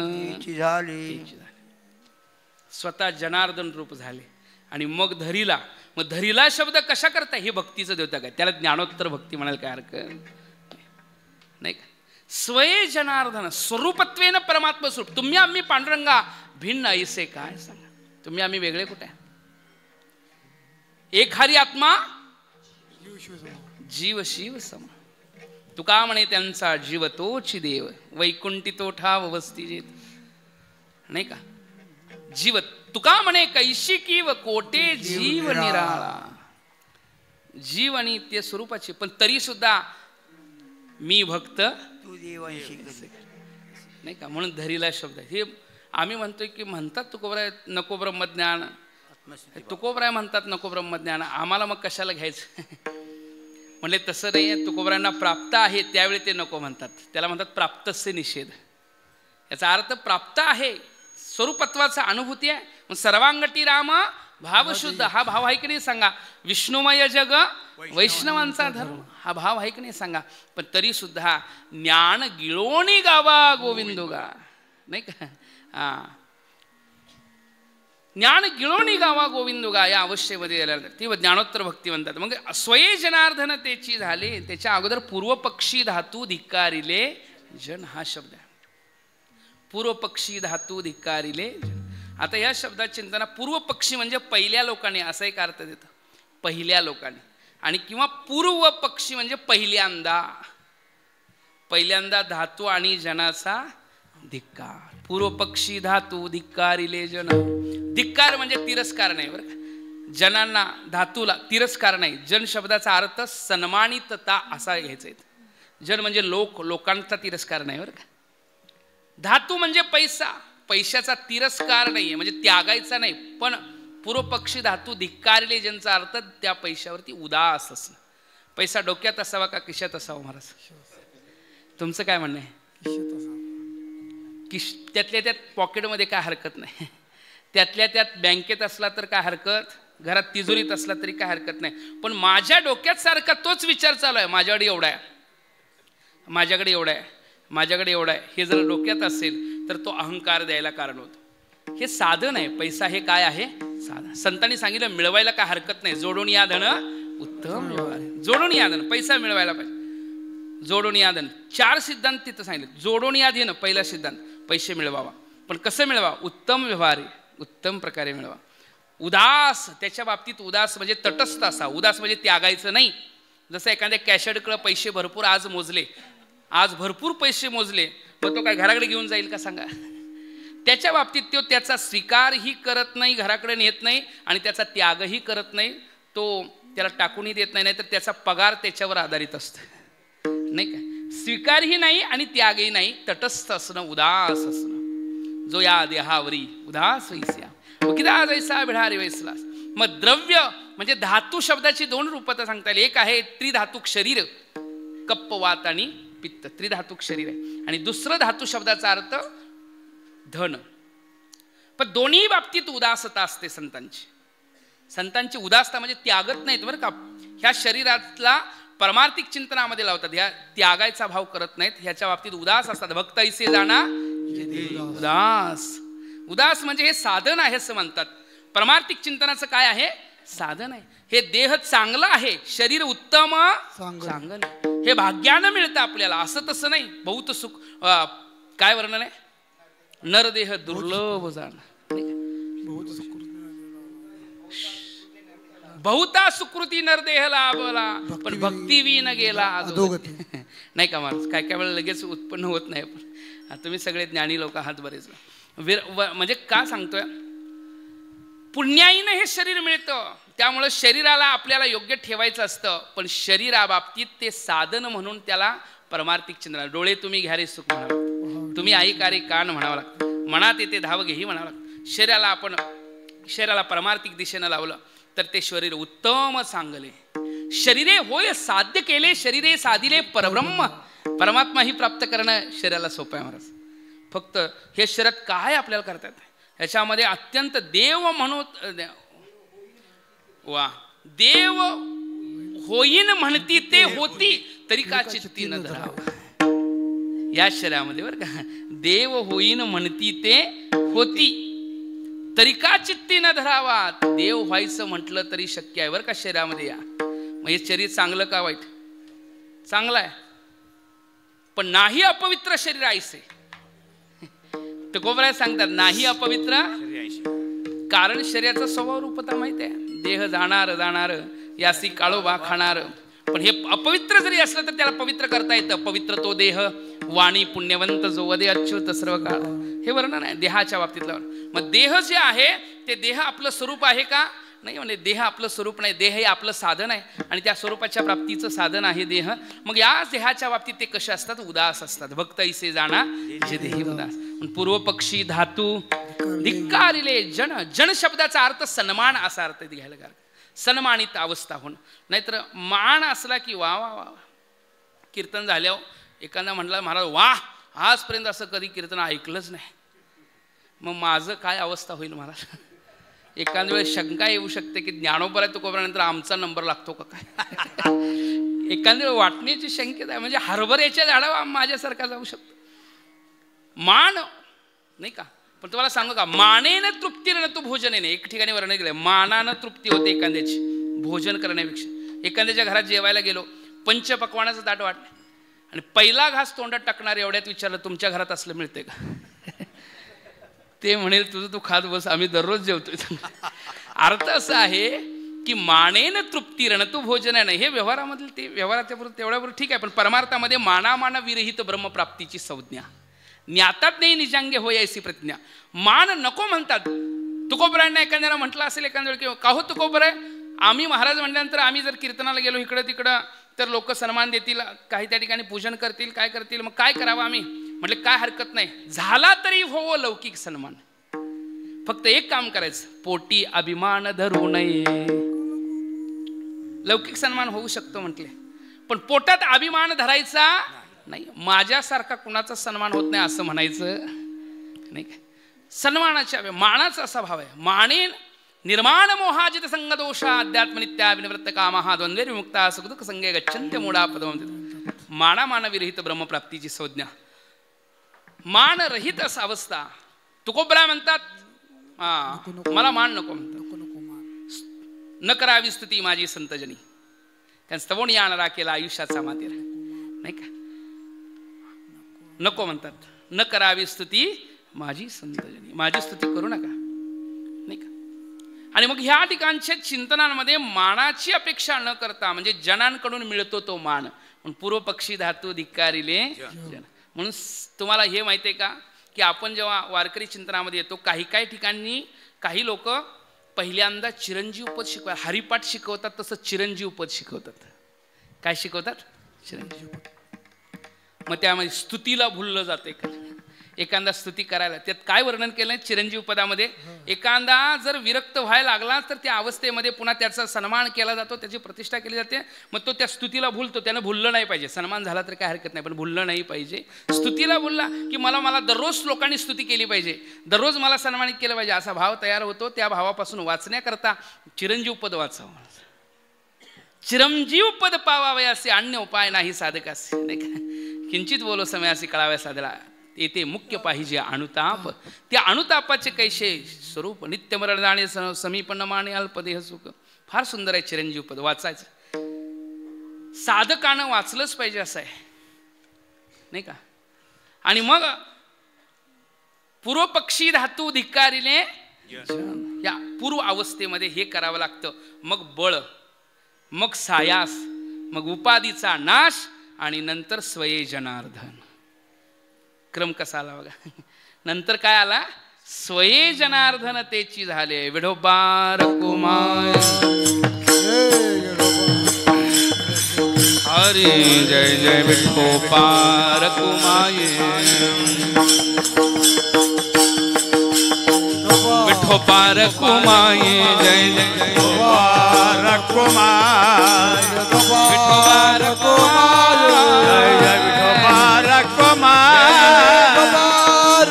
स्वतः जनार्दन रूप झाले आणि मग धरीला मग धरीला शब्द कशा करता हे भक्तीचं देवता काय त्याला ज्ञानोत्तर भक्ती म्हणायला काय हरकत नाही का स्वये जनार्दन स्वरूपत्वेन परमात्मा स्वरूप तुम्ही आम्ही पांडुरंगा भिन्न ऐसे काय सांगा तुम्ही आम्ही वेगळे कुठे एक हरी आत्मा जीव शिव सम तुका म्हणे त्यांचा जीव तोची देव वैकुंठी तो ठाव वस्ती जेत नाही का जीव तुका म्हणे कैशिकी व कोटे जीव निराळा जीव आणि ते स्वरूपाचे पण तरी सुद्धा मी भक्त नाही का म्हणून धरीला शब्द हे आम्ही म्हणतोय की म्हणतात तुकोबराय नको ब्रह्मज्ञान तुकोबराय म्हणतात नको ब्रह्मज्ञान आम्हाला मग कशाला घ्यायचं म्हणले तसं नाही तुकोबरायांना प्राप्त आहे त्यावेळी ते नको म्हणतात त्याला म्हणतात प्राप्तस्य निषेध याचा अर्थ प्राप्त आहे स्वरूपत्वाचा अनुभूती आहे मग सर्वांगटी राम भावशुद्ध हा भाव आहे की नाही सांगा विष्णुमय जग वैष्णवांचा धर्म हा भाव आहे की नाही सांगा पण तरी सुद्धा ज्ञान गिळोणी गावा गोविंदोगा नाही का हा ज्ञान गिळोणी गावा गोविंदोगा या अवस्थेमध्ये ती ज्ञानोत्तर भक्ती म्हणतात मग स्वये जनार्दन त्याची झाले त्याच्या अगोदर पूर्वपक्षी धातू धिक्कारिले जन हा शब्द आहे पूर्वपक्षी धातू धिक्कारिले आता या शब्दात चिंतना पूर्वपक्षी म्हणजे पहिल्या लोकांनी असा एक अर्थ देतं पहिल्या लोकांनी आणि किंवा पूर्व पक्षी म्हणजे पहिल्यांदा धातू आणि जनाचा धिक्कार पूर्वपक्षी धातू धिक्कारिले जन धिक्कार म्हणजे तिरस्कार नाही बरं का जनांना धातूला तिरस्कार नाही जन शब्दाचा अर्थ सन्मानितता असा घ्यायचा आहे जन म्हणजे लोकांचा तिरस्कार नाही बरं का धातू म्हणजे पैसा पैशाचा तिरस्कार नाहीये म्हणजे त्यागायचा नाही पण पूर्वपक्षी धातू धिक्कारिले ज्यांचा अर्थ त्या पैशावरती उदास असणं पैसा डोक्यात असावा का खिशात असावा महाराज तुमचं काय म्हणणं आहे त्यातल्या त्यात पॉकेटमध्ये काय हरकत नाही त्यातल्या त्यात बँकेत असला तर काय हरकत घरात तिजोरीत असला तरी काय हरकत नाही पण माझ्या डोक्यात सारखा तोच विचार चालू आहे माझ्याकडे एवढा आहे माझ्याकडे एवढा आहे हे जर डोक्यात असेल तर तो अहंकार द्यायला कारण होतो हे साधन आहे पैसा हे काय आहे साधन संतांनी सांगितलं मिळवायला काय हरकत नाही जोडून या धन उत्तम जोडून या धन पैसा मिळवायला पाहिजे जोडून या धन 4 सिद्धांत तिथं सांगितले जोडून या धन पहिला सिद्धांत पैसे मिळवावा पण कसं मिळवा उत्तम व्यवहार उत्तम प्रकारे मिळवा उदास त्याच्या बाबतीत उदास म्हणजे तटस्थ असा उदास म्हणजे त्यागायचं नाही जसं एखाद्या कॅशेडकडे पैसे भरपूर आज भरपूर पैसे मोजले मग तो काय घराकडे घेऊन जाईल का सांगा त्याच्या बाबतीत तो त्याचा स्वीकारही करत नाही घराकडे नेत नाही आणि त्याचा त्यागही करत नाही तो त्याला टाकूनही देत नाही, नाहीतर त्याचा पगार त्याच्यावर आधारित असतो नाही का. स्वीकारही नाही आणि त्यागही नाही, तटस्थ असणं, उदास असणं. जो या देहावरी उदास वैस्या किदा जैसा बिढारी वैसलास. मग द्रव्य म्हणजे धातू शब्दाची दोन रूपता सांगता येईल. एक आहे त्रिधातुक शरीर, कप्प वात आणि पित्त, त्रिधातुक शरीर आहे. आणि दुसरं धातू शब्दाचा अर्थ धन. पण दोन्ही बाबतीत उदासता असते संतांची. संतांची उदासता म्हणजे त्यागत नाहीत बरं का. ह्या शरीरातला परमार्थिक चिंतनामध्ये लावतात, ह्या त्यागायचा भाव करत नाहीत. ह्याच्या बाबतीत उदास असतात. भक्त ऐसे जाणा उदास. उदास म्हणजे हे साधन आहे असं म्हणतात. परमार्थिक चिंतनाचं काय आहे? साधन आहे. हे देह चांगला आहे, शरीर उत्तम सांगन, हे भाग्यानं मिळतं आपल्याला, असं तसं नाही. बहुत सुख काय वर्णन आहे? नरदेह दुर्लभ जाण, बहुता सुकृती नरदेह लाभला पण भक्ती विन गेला अधोगती. नाही का महाराज? काय काय वेळेला लगेच उत्पन्न होत नाही. पण तुम्ही सगळे ज्ञानी लोक आहात बरेच. म्हणजे का सांगतोय? पुण्याईनं हे शरीर मिळतं, त्यामुळं शरीराला आपल्याला योग्य ठेवायचं असतं. पण शरीराबाबतीत ते साधन म्हणून त्याला परमार्थिक चिंतन. डोळे तुम्ही घ्या रे सुख म्हणावं लागतं, तुम्ही ऐकारे कान म्हणावं लागतं, मनात येते धाव घेही म्हणावं लागतं. शरीराला आपण शरीराला परमार्थिक दिशेनं लावलं तर ते शरीर उत्तम चांगले. शरीरे होय साध्य केले, शरीरे साधिले परब्रह्म. परमात्मा ही प्राप्त करणं शरीराला सोपं आहे महाराज. फक्त हे शरीरात काय आपल्याला करतात ह्याच्यामध्ये अत्यंत देव म्हणून वा देव होईन म्हणती ते होती तरी का चित्ती न धरावा. या शरीरामध्ये बरं का, देव होईन म्हणती ते होती तरी का चित्ती न धरावा. देव व्हायचं म्हटलं तरी शक्य आहे बरं का शरीरामध्ये. या मग हे शरीर चांगलं का वाईट? चांगलं आहे, पण नाही अपवित्र शरीर आयसे. तुकोबराय सांगतात नाही अपवित्र, कारण शरीराचा स्वभाव रूपता माहिती आहे. देह जाणार जाणार, यासी काळोबा खाणार. पण हे अपवित्र जरी असलं तर त्याला पवित्र करता येतं. पवित्र तो देह, वाणी पुण्यवंत जो वदे अच्युत सर्व काळ. हे वर्णन आहे देहाच्या बाबतीतलं. मग देह जे आहे ते देह आपलं स्वरूप आहे का? नाही. म्हणजे देह आपलं स्वरूप नाही, देह हे आपलं साधन आहे आणि त्या स्वरूपाच्या प्राप्तीचं साधन आहे देह. मग या देहाच्या बाबतीत ते कसे असतात? उदास असतात. भक्त ऐसे जाणा जे देही उदास. पूर्व पक्षी धातू धिक्कारिले जन. जन शब्दाचा अर्थ सन्मान असा अर्थ घ्यायला का, सन्मानित अवस्था होणं. नाहीतर मान असला की वा वा वा. कीर्तन झाल्यावर एखादा म्हटलं महाराज वाह, आजपर्यंत असं कधी कीर्तन ऐकलंच नाही. मग माझं काय अवस्था होईल महाराज? एखाद्या वेळेस शंका येऊ शकते की ज्ञानोबा तुकोबरानंतर आमचा नंबर लागतो का काय. एखाद्या वेळ वाटण्याची शंकेत आहे. म्हणजे हरभऱ्याच्या झाडावर माझ्यासारखा जाऊ शकतो. मान नाही का. पण तुम्हाला सांगू का, मानेनं तृप्ती न तू भोजनेने. एक ठिकाणी वर्णन केलंय, मानानं तृप्ती होते एखाद्याची भोजन करण्यापेक्षा. एखाद्याच्या घरात जेवायला गेलो, पंचपक्वानाचं ताट वाटलं आणि पहिला घास तोंडात टाकणार एवढ्यात विचारलं तुमच्या घरात असलं मिळते का? ते म्हणेल तुझं तू खात बस, आम्ही दररोज जेवतोय. अर्थ असा आहे की मानेन तृप्ती रण तू भोजन आहे. हे व्यवहारामधील ते व्यवहाराच्या बरोबर तेवढ्याबरोबर ठीक आहे, पण परमार्थामध्ये मानामान विरहित ब्रह्मप्राप्तीची संज्ञा. ज्ञातात नाही निजांगे होय अशी प्रतिज्ञा. मान नको म्हणतात. तुकोबरायांना एखाद्याला म्हटलं असेल एखाद्या वेळ का हो तुकोबराय, आम्ही महाराज म्हटल्यानंतर आम्ही जर कीर्तनाला गेलो इकडं तिकडं तर लोक सन्मान देतील, काही त्या ठिकाणी पूजन करतील, काय करतील, मग काय करावं आम्ही? म्हटले काय हरकत नाही, झाला तरी हो लौकिक सन्मान. फक्त एक काम करायचं, पोटी अभिमान धरू नये. लौकिक सन्मान होऊ शकतो म्हटले, पण पोटात अभिमान धरायचा नाही. माझ्यासारखा कुणाचा सन्मान होत नाही असं म्हणायचं नाही. सन्मानाच्या मानाचा असा भाव आहे. मानेन निर्माण मोहाजित संग दोषा अध्यात्मनित्या विनिवृत्त कामहा द्वंद्वे विमुक्ता सुखदुःख संगे गच्छन्त्य मूढा पदम. माना विरहित ब्रह्मप्राप्तीची संज्ञा, मान रहित असा अवस्था. तुकोबरा म्हणतात मला मान नको म्हणतात. न करावी स्तुती माझी संतजनी, कारण स्तवण यानरा केला आयुष्याचा मातेर नाही का. नको म्हणतात, न करावी स्तुती माझी संतजनी, माझी स्तुती करू नका नाही का. आणि मग ह्या ठिकाणच्या चिंतनांमध्ये मानाची अपेक्षा न करता, म्हणजे जनांकडून मिळतो तो मान. पण पूर्व पक्षी धातू धिक्कारिले जन. म्हणून तुम्हाला हे माहिती आहे का की आपण जेव्हा वारकरी चिंतनामध्ये येतो, काही ठिकाणी काही लोक पहिल्यांदा चिरंजीव पद शिकवा, हरिपाठ शिकवतात तसं चिरंजीव पद शिकवतात. काय शिकवतात? चिरंजीव पद. मग त्यामध्ये स्तुतीला भुललं जाते. एखादा स्तुती करायला त्यात काय वर्णन केलंय चिरंजीव पदामध्ये? एखादा जर विरक्त व्हायला लागला तर त्या अवस्थेमध्ये पुन्हा त्याचा सन्मान केला जातो, त्याची प्रतिष्ठा केली जाते. मग तो त्या स्तुतीला भुलतो, त्यानं भुललं नाही पाहिजे. सन्मान झाला तर काय हरकत नाही, पण भुललं नाही पाहिजे. स्तुतीला भुलला की मला दररोज लोकांनी स्तुती केली पाहिजे, दररोज मला सन्मानित केलं पाहिजे, असा भाव तयार होतो. त्या भावापासून वाचण्याकरता चिरंजीव पद वाचावं. चिरंजीव पद पावावे असे अन्य उपाय नाही साधकासे, नाही का? किंचित बोलो समयासी कळाव्या साधला, येथे मुख्य पाहिजे अनुताप. त्या अनुतापाचे कैसे स्वरूप? नित्य मरण जाणे समीपन माने अल्पदेह सुख. फार सुंदर आहे चिरंजीव पद, वाचायचं. साधकानं वाचलंच पाहिजे असं आहे, नाही का? आणि मग पूर्वपक्षी धातू धिक्कारिले, या पूर्व अवस्थेमध्ये हे करावं लागतं. मग बळ, मग सायास, मग उपाधीचा नाश, आणि नंतर स्वये जनार्दन. क्रम कसा आला बघा. नंतर काय आला? स्वये जनार्दन तेची झाले विठोबा रकुमाय. हरे जय जय विठोबा रकुमाय. विठोबा रकुमाय जय जय रकुमाय. विठोबा रकुमाय जय जय विठोबा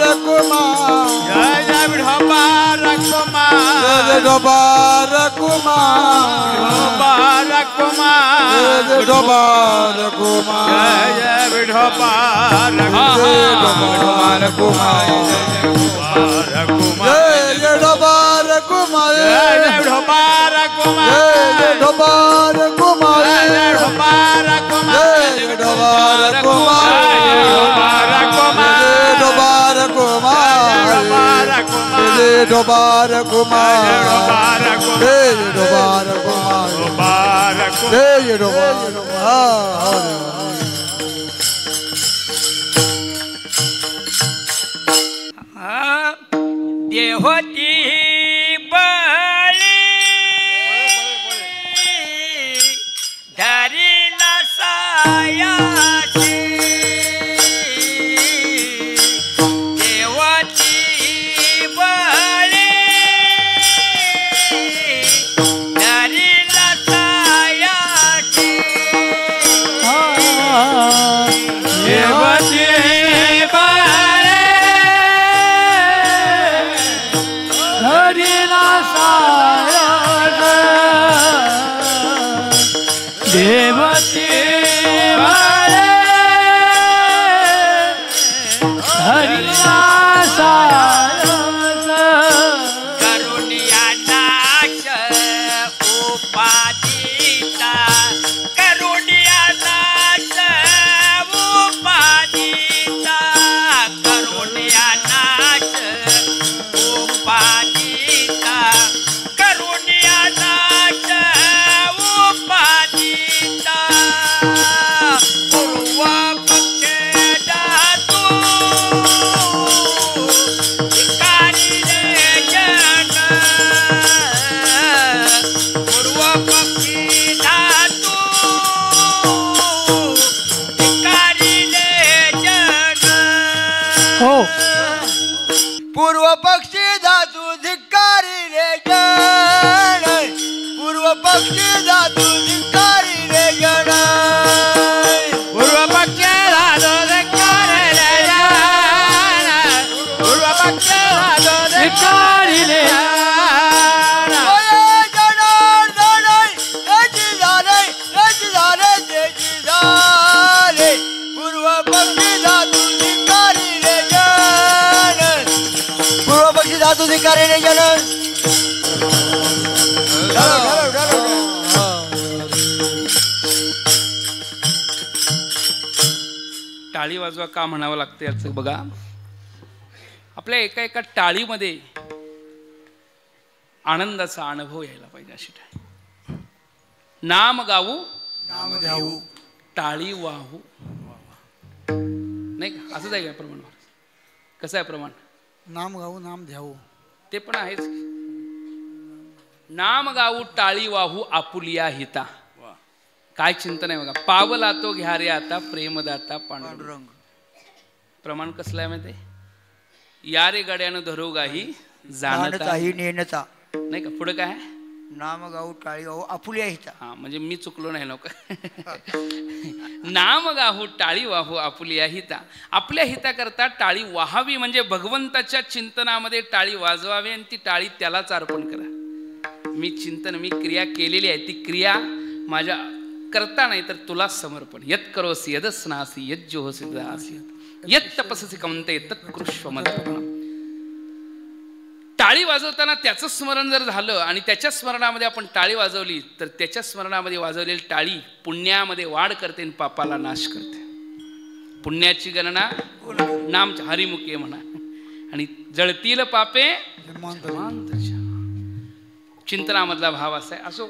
रकुमाय. जय जय विठोबा रकुमाय. जय विठोबा रकुमाय. विठोबा रकुमाय. विठोबा रकुमाय. जय जय विठोबा रकुमाय. जय विठोबा रकुमाय. जय जय विठोबा रकुमाय. जय विठोबा रकुमाय. जय विठोबा रकुमाय. जय विठोबा रकुमाय. Dobar Kumar, Dobar देहोती बळी धरीला सायाची. देवती बळी धरीला सायाची. देवती देवती वाले हरिया करुणिया नाश उपाधीता. करुणिया नाश उपाधीता. करुणिया नाश उपाधीता. करुणिया नाश उपाधीता. पूर्व पक्षे धातू धिक्कारिले जन. पूर्व पक्षी धातू धिक्कारिले जन. पूर्व पक्षी धातू धिक्कारिले जन. पूर्व पक्षी धातू धिक्कारिले जन. पूर्व पक्षी धातू धिक्कारिले जन. पूर्व पक्षी धातू धिक्कारिले जन. जनार्दन त्याची झाले, त्याची झाले, त्याची झाले. पूर्व पक्षी धातू धिक्कारिले जन. पूर्व पक्षी धातू धिक्कारिले जन. टाळी वाजवा का म्हणावं लागतं याचं बघा. आपल्या एका एका टाळीमध्ये आनंदाचा अनुभव यायला पाहिजे. अशी टाळी. नाम गाऊ, नाम द्यावू, टाळी वाहू, नाही का? असंच आहे का प्रमाण? कसं आहे प्रमाण? नाम गाऊ, नाम द्यावू. ते पण आहेच. नाम गाऊ टाळी वाहू आपुलिया हिता. काय चिंतन आहे बघा. पावला तो घ्या रे आता प्रेमदाता पांडुरंग. प्रमाण कसलं आहे माहिती? या रे गड्यानं धरू गाही जाणता नेनता. नाही का? पुढे काय? नाम गाऊ टाळी वाहू आपुलिया हिता. हा म्हणजे मी चुकलो नाही नका. नाम गाहू टाळी वाहू आपुलिया हिता. आपल्या हिताकरता टाळी वाहावी म्हणजे भगवंताच्या चिंतनामध्ये टाळी वाजवावी आणि ती टाळी त्यालाच अर्पण करा. मी चिंतन मी क्रिया केलेली आहे, ती क्रिया माझ्या करता नाही तर तुला समर्पण. यत करोसी यदस्नासी यज्जोहसी दासी यत तपससी कमते तत्कृष्व मदर्पणम्. टाळी वाजवताना त्याचं स्मरण जर झालं आणि त्याच्या स्मरणामध्ये आपण टाळी वाजवली तर त्याच्या स्मरणामध्ये वाजवलेली टाळी पुण्यामध्ये वाढ करते आणि पापाला नाश करते. पुण्याची गणना नाम हरिमुखे म्हणा आणि जळतील पापे. चिंतनामधला भाव असा आहे. असो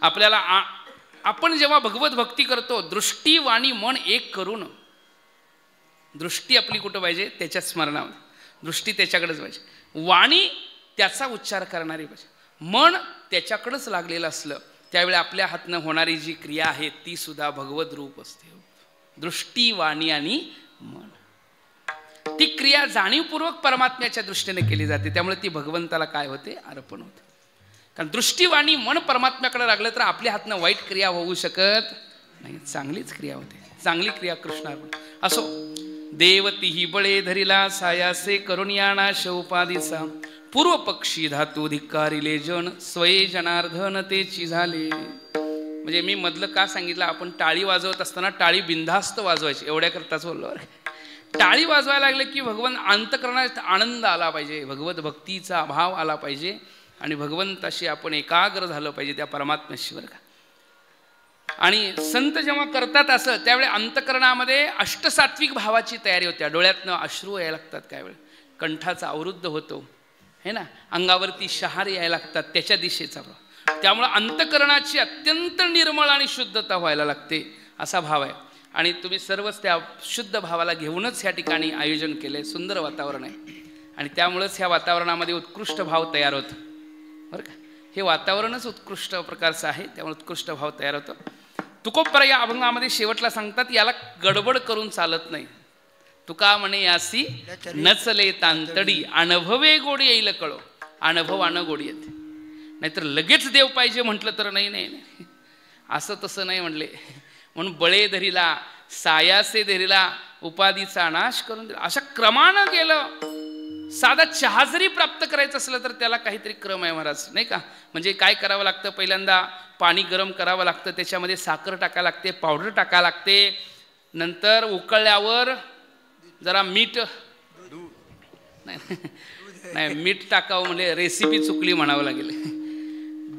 आपल्याला आपण जेव्हा भगवत भक्ती करतो दृष्टी वाणी मन एक करून, दृष्टी आपली कुठं पाहिजे? त्याच्या स्मरणामध्ये. दृष्टी त्याच्याकडेच पाहिजे, वाणी त्याचा उच्चार करणारी पाहिजे, मन त्याच्याकडेच लागलेलं असलं त्यावेळी आपल्या हातनं होणारी जी क्रिया आहे ती सुद्धा भगवत रूप असते. दृष्टी वाणी आणि मन ती क्रिया जाणीवपूर्वक परमात्म्याच्या दृष्टीने केली जाते. त्यामुळे ती भगवंताला काय होते? अर्पण होते. कारण दृष्टी वाणी मन परमात्म्याकडे लागलं तर आपल्या हातनं वाईट क्रिया होऊ शकत नाही, चांगलीच क्रिया होते. चांगली क्रिया कृष्णार्पण. असो देवतीही बळे धरिला सायासे करुणियाणा शौपादिसा पूर्व पक्षी धातू धिक्कारिले जन स्वये जनार्दन तेची झाले. म्हणजे मी मधलं का सांगितलं? आपण टाळी वाजवत असताना टाळी बिनधास्त वाजवायची एवढ्या करताच बोललो. टाळी वाजवायला लागले की भगवंत अंतःकरणात आनंद आला पाहिजे, भगवत भक्तीचा भाव आला पाहिजे आणि भगवंताशी आपण एकाग्र झालं पाहिजे त्या परमात्म्याशी बरं का. आणि संत जेव्हा करतात असं त्यावेळी अंतःकरणामध्ये अष्टसात्विक भावाची तयारी होत्या. डोळ्यातनं अश्रू यायला लागतात, काय वेळ कंठाचा अवरुद्ध होतो है ना, अंगावरती शहारे यायला लागतात त्याच्या दिशेचा भाव. त्यामुळं अंतःकरणाची अत्यंत निर्मळ आणि शुद्धता व्हायला लागते असा भाव आहे. आणि तुम्ही सर्वच त्या शुद्ध भावाला घेऊनच ह्या ठिकाणी आयोजन केलंय. सुंदर वातावरण आहे आणि त्यामुळंच ह्या वातावरणामध्ये उत्कृष्ट भाव तयार होतो बरं का. हे वातावरणच उत्कृष्ट प्रकारचं आहे त्यामुळे उत्कृष्ट भाव तयार होतो. तुकोपर या अभंगामध्ये शेवटला सांगतात याला गडबड करून चालत नाही. तुका म्हणे यासी नचले तांतडी अनुभवे गोडी येईल कळो. अनुभवानं गोडी येते, नाहीतर लगेच देव पाहिजे म्हटलं तर नाही नाही असं तसं नाही म्हणले. म्हणून बळे धरिला सायासे धरिला उपाधीचा नाश करून दिला. अशा क्रमानं गेलं. साधा चहा जरी प्राप्त करायचं असलं तर त्याला काहीतरी क्रम आहे महाराज नाही का. म्हणजे काय करावं लागतं? पहिल्यांदा पाणी गरम करावं लागतं, त्याच्यामध्ये साखर टाकायला लागते, पावडर टाकायला लागते, नंतर उकळल्यावर जरा मीठ नाही मीठ टाकावं म्हणजे रेसिपी चुकली म्हणावं लागेल.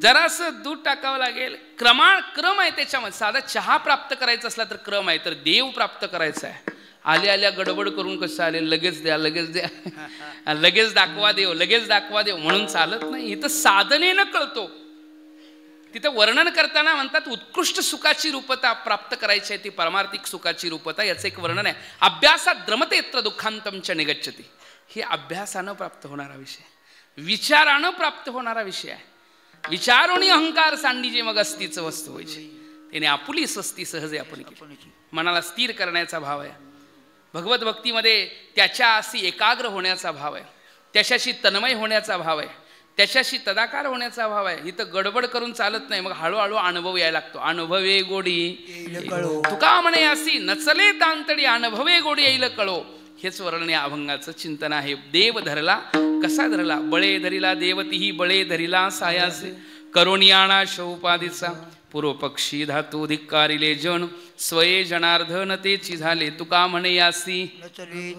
जरासं दूध टाकावं लागेल. क्रम आहे त्याच्यामध्ये. साधा चहा प्राप्त करायचा असला तर क्रम आहे, तर देव प्राप्त करायचा आहे. आल्या आल्या गडबड करून कसं आले लगेच द्या लगेच द्या लगेच दाखवा देव लगेच दाखवा देव म्हणून चालत नाही. इथं साधनेनं कळतो. तिथं वर्णन करताना म्हणतात उत्कृष्ट सुखाची रूपता प्राप्त करायची आहे, ती परमार्थिक सुखाची रूपता. याचं एक वर्णन आहे. अभ्यासात द्रमते यत्र दुःखांतमच निगच्छति. हे अभ्यासानं प्राप्त होणारा विषय, विचारानं प्राप्त होणारा विषय आहे. विचारोनी अहंकार सांडीजे मग अस्तीच वस्तू व्हायची. त्याने आपुली स्वस्ती सहजे आपण मनाला स्थिर करण्याचा भाव आहे. भगवत भक्तीमध्ये त्याच्याशी एकाग्र होण्याचा भाव आहे, त्याच्याशी तन्मय होण्याचा भाव आहे, त्याच्याशी तदाकार होण्याचा भाव आहे. इथं गडबड करून चालत नाही. मग हळूहळू अनुभव यायला लागतो. अनुभवे गोडी तुका म्हणे असी नचले तांतडी अनुभवे गोडी येईल कळो. हेच वर्णन या अभंगाचं चिंतन आहे. देव धरला कसा धरला? बळे धरिला देवतीही बळे धरिला सायासे करुणियाणा शौपादिसा पूर्व पक्षी धातू धिक्कारिले जन स्वये जनार्दन तेची झाले. तुका म्हणे यासी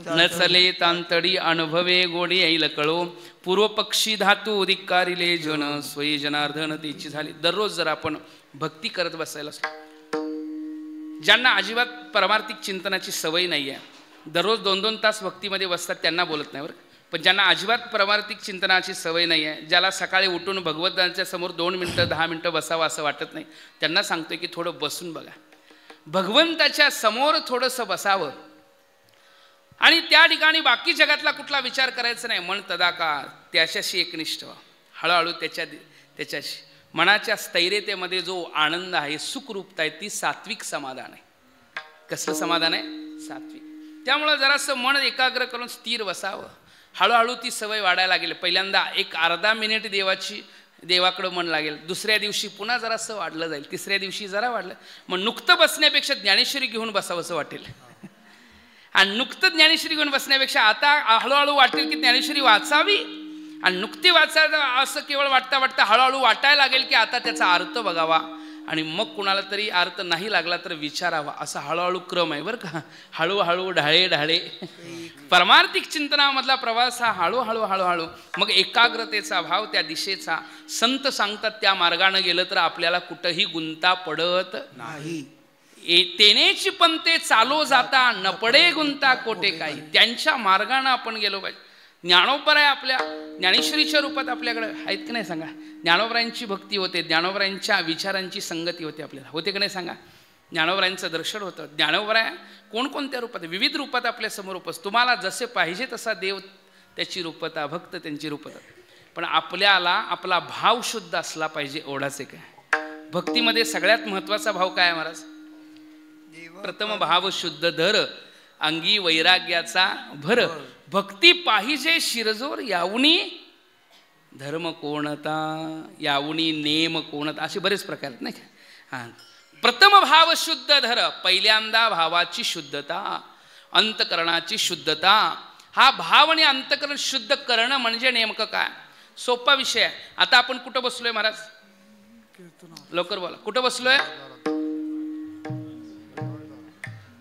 नचले तांतडी अनुभवे गोडी येईल कळो. पूर्व पक्षी धातू धिक्कारिले जन स्वये जनार्दन तेची झाले. दररोज जर आपण भक्ती करत बसायला, ज्यांना अजिबात परमार्थिक चिंतनाची सवय नाही आहे, दररोज 2-2 तास भक्तीमध्ये बसतात त्यांना बोलत नाही बरं. पण ज्यांना अजिबात परमार्थिक चिंतनाची सवय नाही आहे, ज्याला सकाळी उठून भगवंतांच्या समोर 2 मिनटं 10 मिनटं बसावं असं वाटत नाही, त्यांना सांगतोय की थोडं बसून बघा. भगवंताच्या समोर थोडंसं बसावं आणि त्या ठिकाणी बाकी जगातला कुठला विचार करायचा नाही. मन तदाकार त्याच्याशी एकनिष्ठ व्हा. हळूहळू त्याच्याशी. मनाच्या स्थैर्यतेमध्ये जो आनंद आहे, सुखरूपता आहे, ती सात्विक समाधान आहे. कसलं समाधान आहे? सात्विक. त्यामुळं जरासं मन एकाग्र करून स्थिर बसावं. हळूहळू ती सवय वाढायला लागेल. पहिल्यांदा एक अर्धा मिनिट देवाकडं मन लागेल. दुसऱ्या दिवशी पुन्हा जरासं वाढलं जाईल. तिसऱ्या दिवशी जरा वाढलं. मग नुकतं बसण्यापेक्षा ज्ञानेश्वरी घेऊन बसावं असं वाटेल. आणि नुकतं ज्ञानेश्वरी घेऊन बसण्यापेक्षा आता हळूहळू वाटेल की ज्ञानेश्वरी वाचावी. आणि नुकती वाचायचं असं केवळ वाटता वाटता हळूहळू वाटायला लागेल की आता त्याचा अर्थ बघावा. आणि मग कुणाला तरी अर्थ नाही लागला तर विचारावा. असा हळूहळू क्रम आहे बरं का. हळूहळू ढाळे ढाळे परमार्थिक चिंतनामधला प्रवास हा हळूहळू हळूहळू. मग एकाग्रतेचा भाव, त्या दिशेचा. संत सांगतात त्या मार्गानं गेलं तर आपल्याला कुठंही गुंता पडत नाही. तेनेची पंते चालो जाता न पडे गुंता कोटे काही. त्यांच्या मार्गानं आपण गेलो पाहिजे. ज्ञानोबराय आपल्या ज्ञानेश्वरीच्या रूपात आपल्याकडे आहेत की नाही सांगा. ज्ञानोबरायांची भक्ती होते, ज्ञानोबरायांच्या विचारांची संगती होते आपल्याला. होते की नाही सांगा. ज्ञानोबरायांचं दर्शन होतं. ज्ञानोबराय कोणकोणत्या रूपात, विविध रूपात आपल्यासमोर उपस्थित. तुम्हाला जसे पाहिजे तसा देव त्याची रूपता, भक्त त्यांची रूपता. पण आपल्याला आपला भाव शुद्ध असला पाहिजे एवढाच एक आहे. भक्तीमध्ये सगळ्यात महत्त्वाचा भाव काय आहे महाराज? प्रथम भाव शुद्ध धर, अंगी वैराग्याचा भर. भक्ती पाहिजे शिरजोर, यावनी धर्म कोणता, यावनी नेम कोणता, असे बरेच प्रकार आहेत नाही का. हां, प्रथम भाव शुद्ध धर. पहिल्यांदा भावाची शुद्धता, अंतकरणाची शुद्धता. हा भाव आणि अंतकरण शुद्ध करणं म्हणजे नेमकं काय? सोपा विषय आहे. आता आपण कुठं बसलोय महाराज? लवकर बोला. कुठं बसलोय?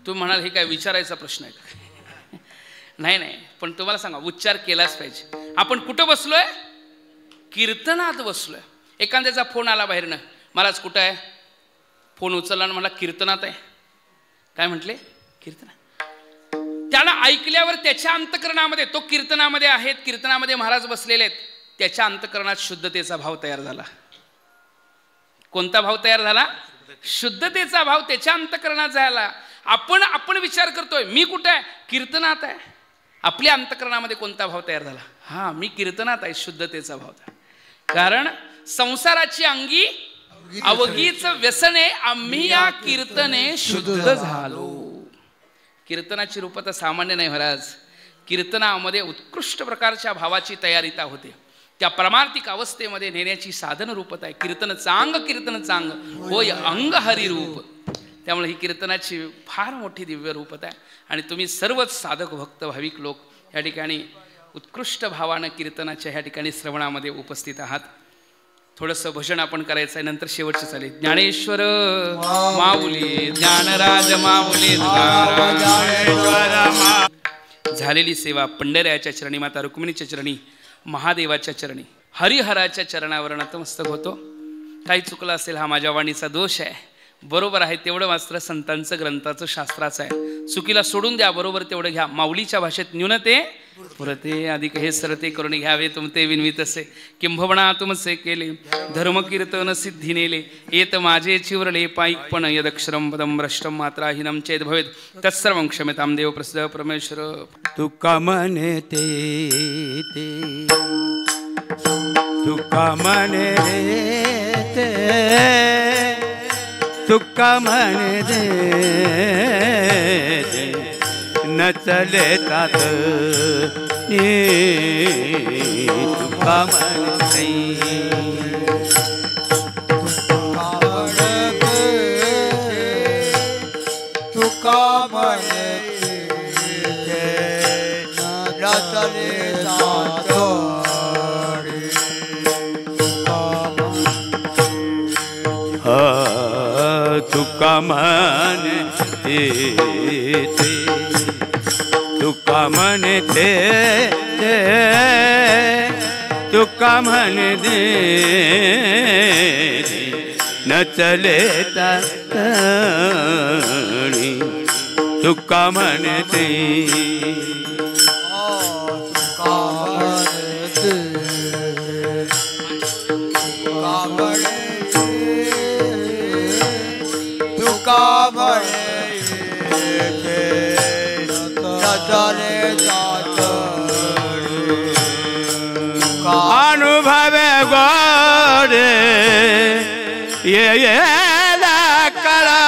तुम्ही म्हणाल हे काय विचारायचा प्रश्न आहे का? नाही नाही, पण तुम्हाला सांगा उच्चार केलाच पाहिजे. आपण कुठं बसलोय? कीर्तनात बसलोय. एखाद्याचा फोन आला बाहेरनं, महाराज कुठं आहे? फोन उचलला आणि मला कीर्तनात आहे. काय म्हटले? कीर्तनात. त्याला ऐकल्यावर त्याच्या अंतकरणामध्ये, तो कीर्तनामध्ये आहेत, कीर्तनामध्ये महाराज बसलेले आहेत, त्याच्या अंतकरणात शुद्धतेचा भाव तयार झाला. कोणता भाव तयार झाला? शुद्धतेचा भाव त्याच्या अंतकरणात झाला. आपण विचार करतोय मी कुठे आहे? कीर्तनात आहे. आपल्या अंतकरणामध्ये कोणता भाव तयार झाला? हा, मी कीर्तनात आहे. शुद्धतेचा भाव. कारण संसाराची अंगी अवघीच व्यसने, आम्ही या कीर्तने शुद्ध झालो. कीर्तनाची रूपता सामान्य नाही महाराज. कीर्तनामध्ये उत्कृष्ट प्रकारच्या भावाची तयारीता होते. त्या परमार्थिक अवस्थेमध्ये नेण्याची साधन रूपता आहे. कीर्तन चांग होय अंग हरिरूप. त्यामुळे ही कीर्तनाची फार मोठी दिव्य रूपता आहे. आणि तुम्ही सर्वच साधक भक्त भाविक लोक या ठिकाणी उत्कृष्ट भावानं कीर्तनाच्या ह्या ठिकाणी श्रवणामध्ये उपस्थित आहात. थोडंसं भजन आपण करायचं आहे, नंतर शेवटचं चालेल. ज्ञानेश्वर माऊली, ज्ञानराज माऊली, झालेली सेवा पंढऱ्याच्या चरणी, माता रुक्मिणीच्या चरणी, महादेवाच्या चरणी, हरिहराच्या चरणावर नतमस्तक होतो. काही चुकलं असेल हा माझ्या वाणीचा दोष आहे. बरोबर आहे तेवढं मात्र संतांचं ग्रंथाचं शास्त्राचं आहे. चुकीला सोडून द्या, बरोबर तेवढं घ्या. माऊलीच्या भाषेत न्यूनते पुरते अधिक हे सरते करून घ्यावे तुमते विनवित असे. किंभवणा तुमचे केले धर्म कीर्तन सिद्धी नेले. येत माझे चिवरले पाईकपण यदक्षरम पदम भ्रष्टम मात्राहीनम चेद भवेत तत्सर्वं क्षम्यतां देव प्रसिद्ध परमेश्वर. तुका म्हणे ते तुका म्हणे ते तुका म्हणे दे न चले तात तुका म्हणे तुका म्हणे न चले तात तुका म्हणे तुका म्हणे तुका म्हणे दे न चले तातणी तुका म्हणे ते अनुभव गोड गोडे ये करा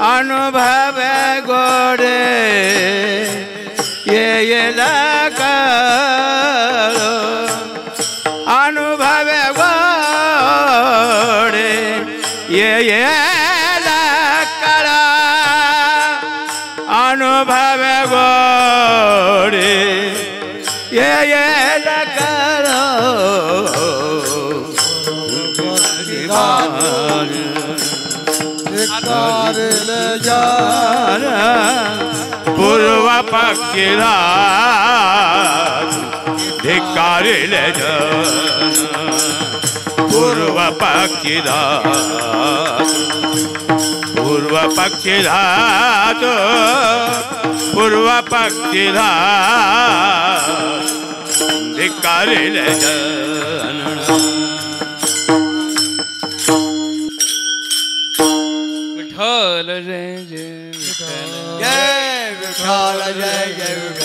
अनुभव गोडे ये करो अनुभव गोडे ये करा अनुभव गोडे ये करो पूर्व पक्षीला धिक्कारिले पूर्व पक्षीला पूर्व पक्षीला पूर्व पक्षीला धिक्कारिले विठ्ठल जय जय विठ्ठल जय विठ्ठल जय जय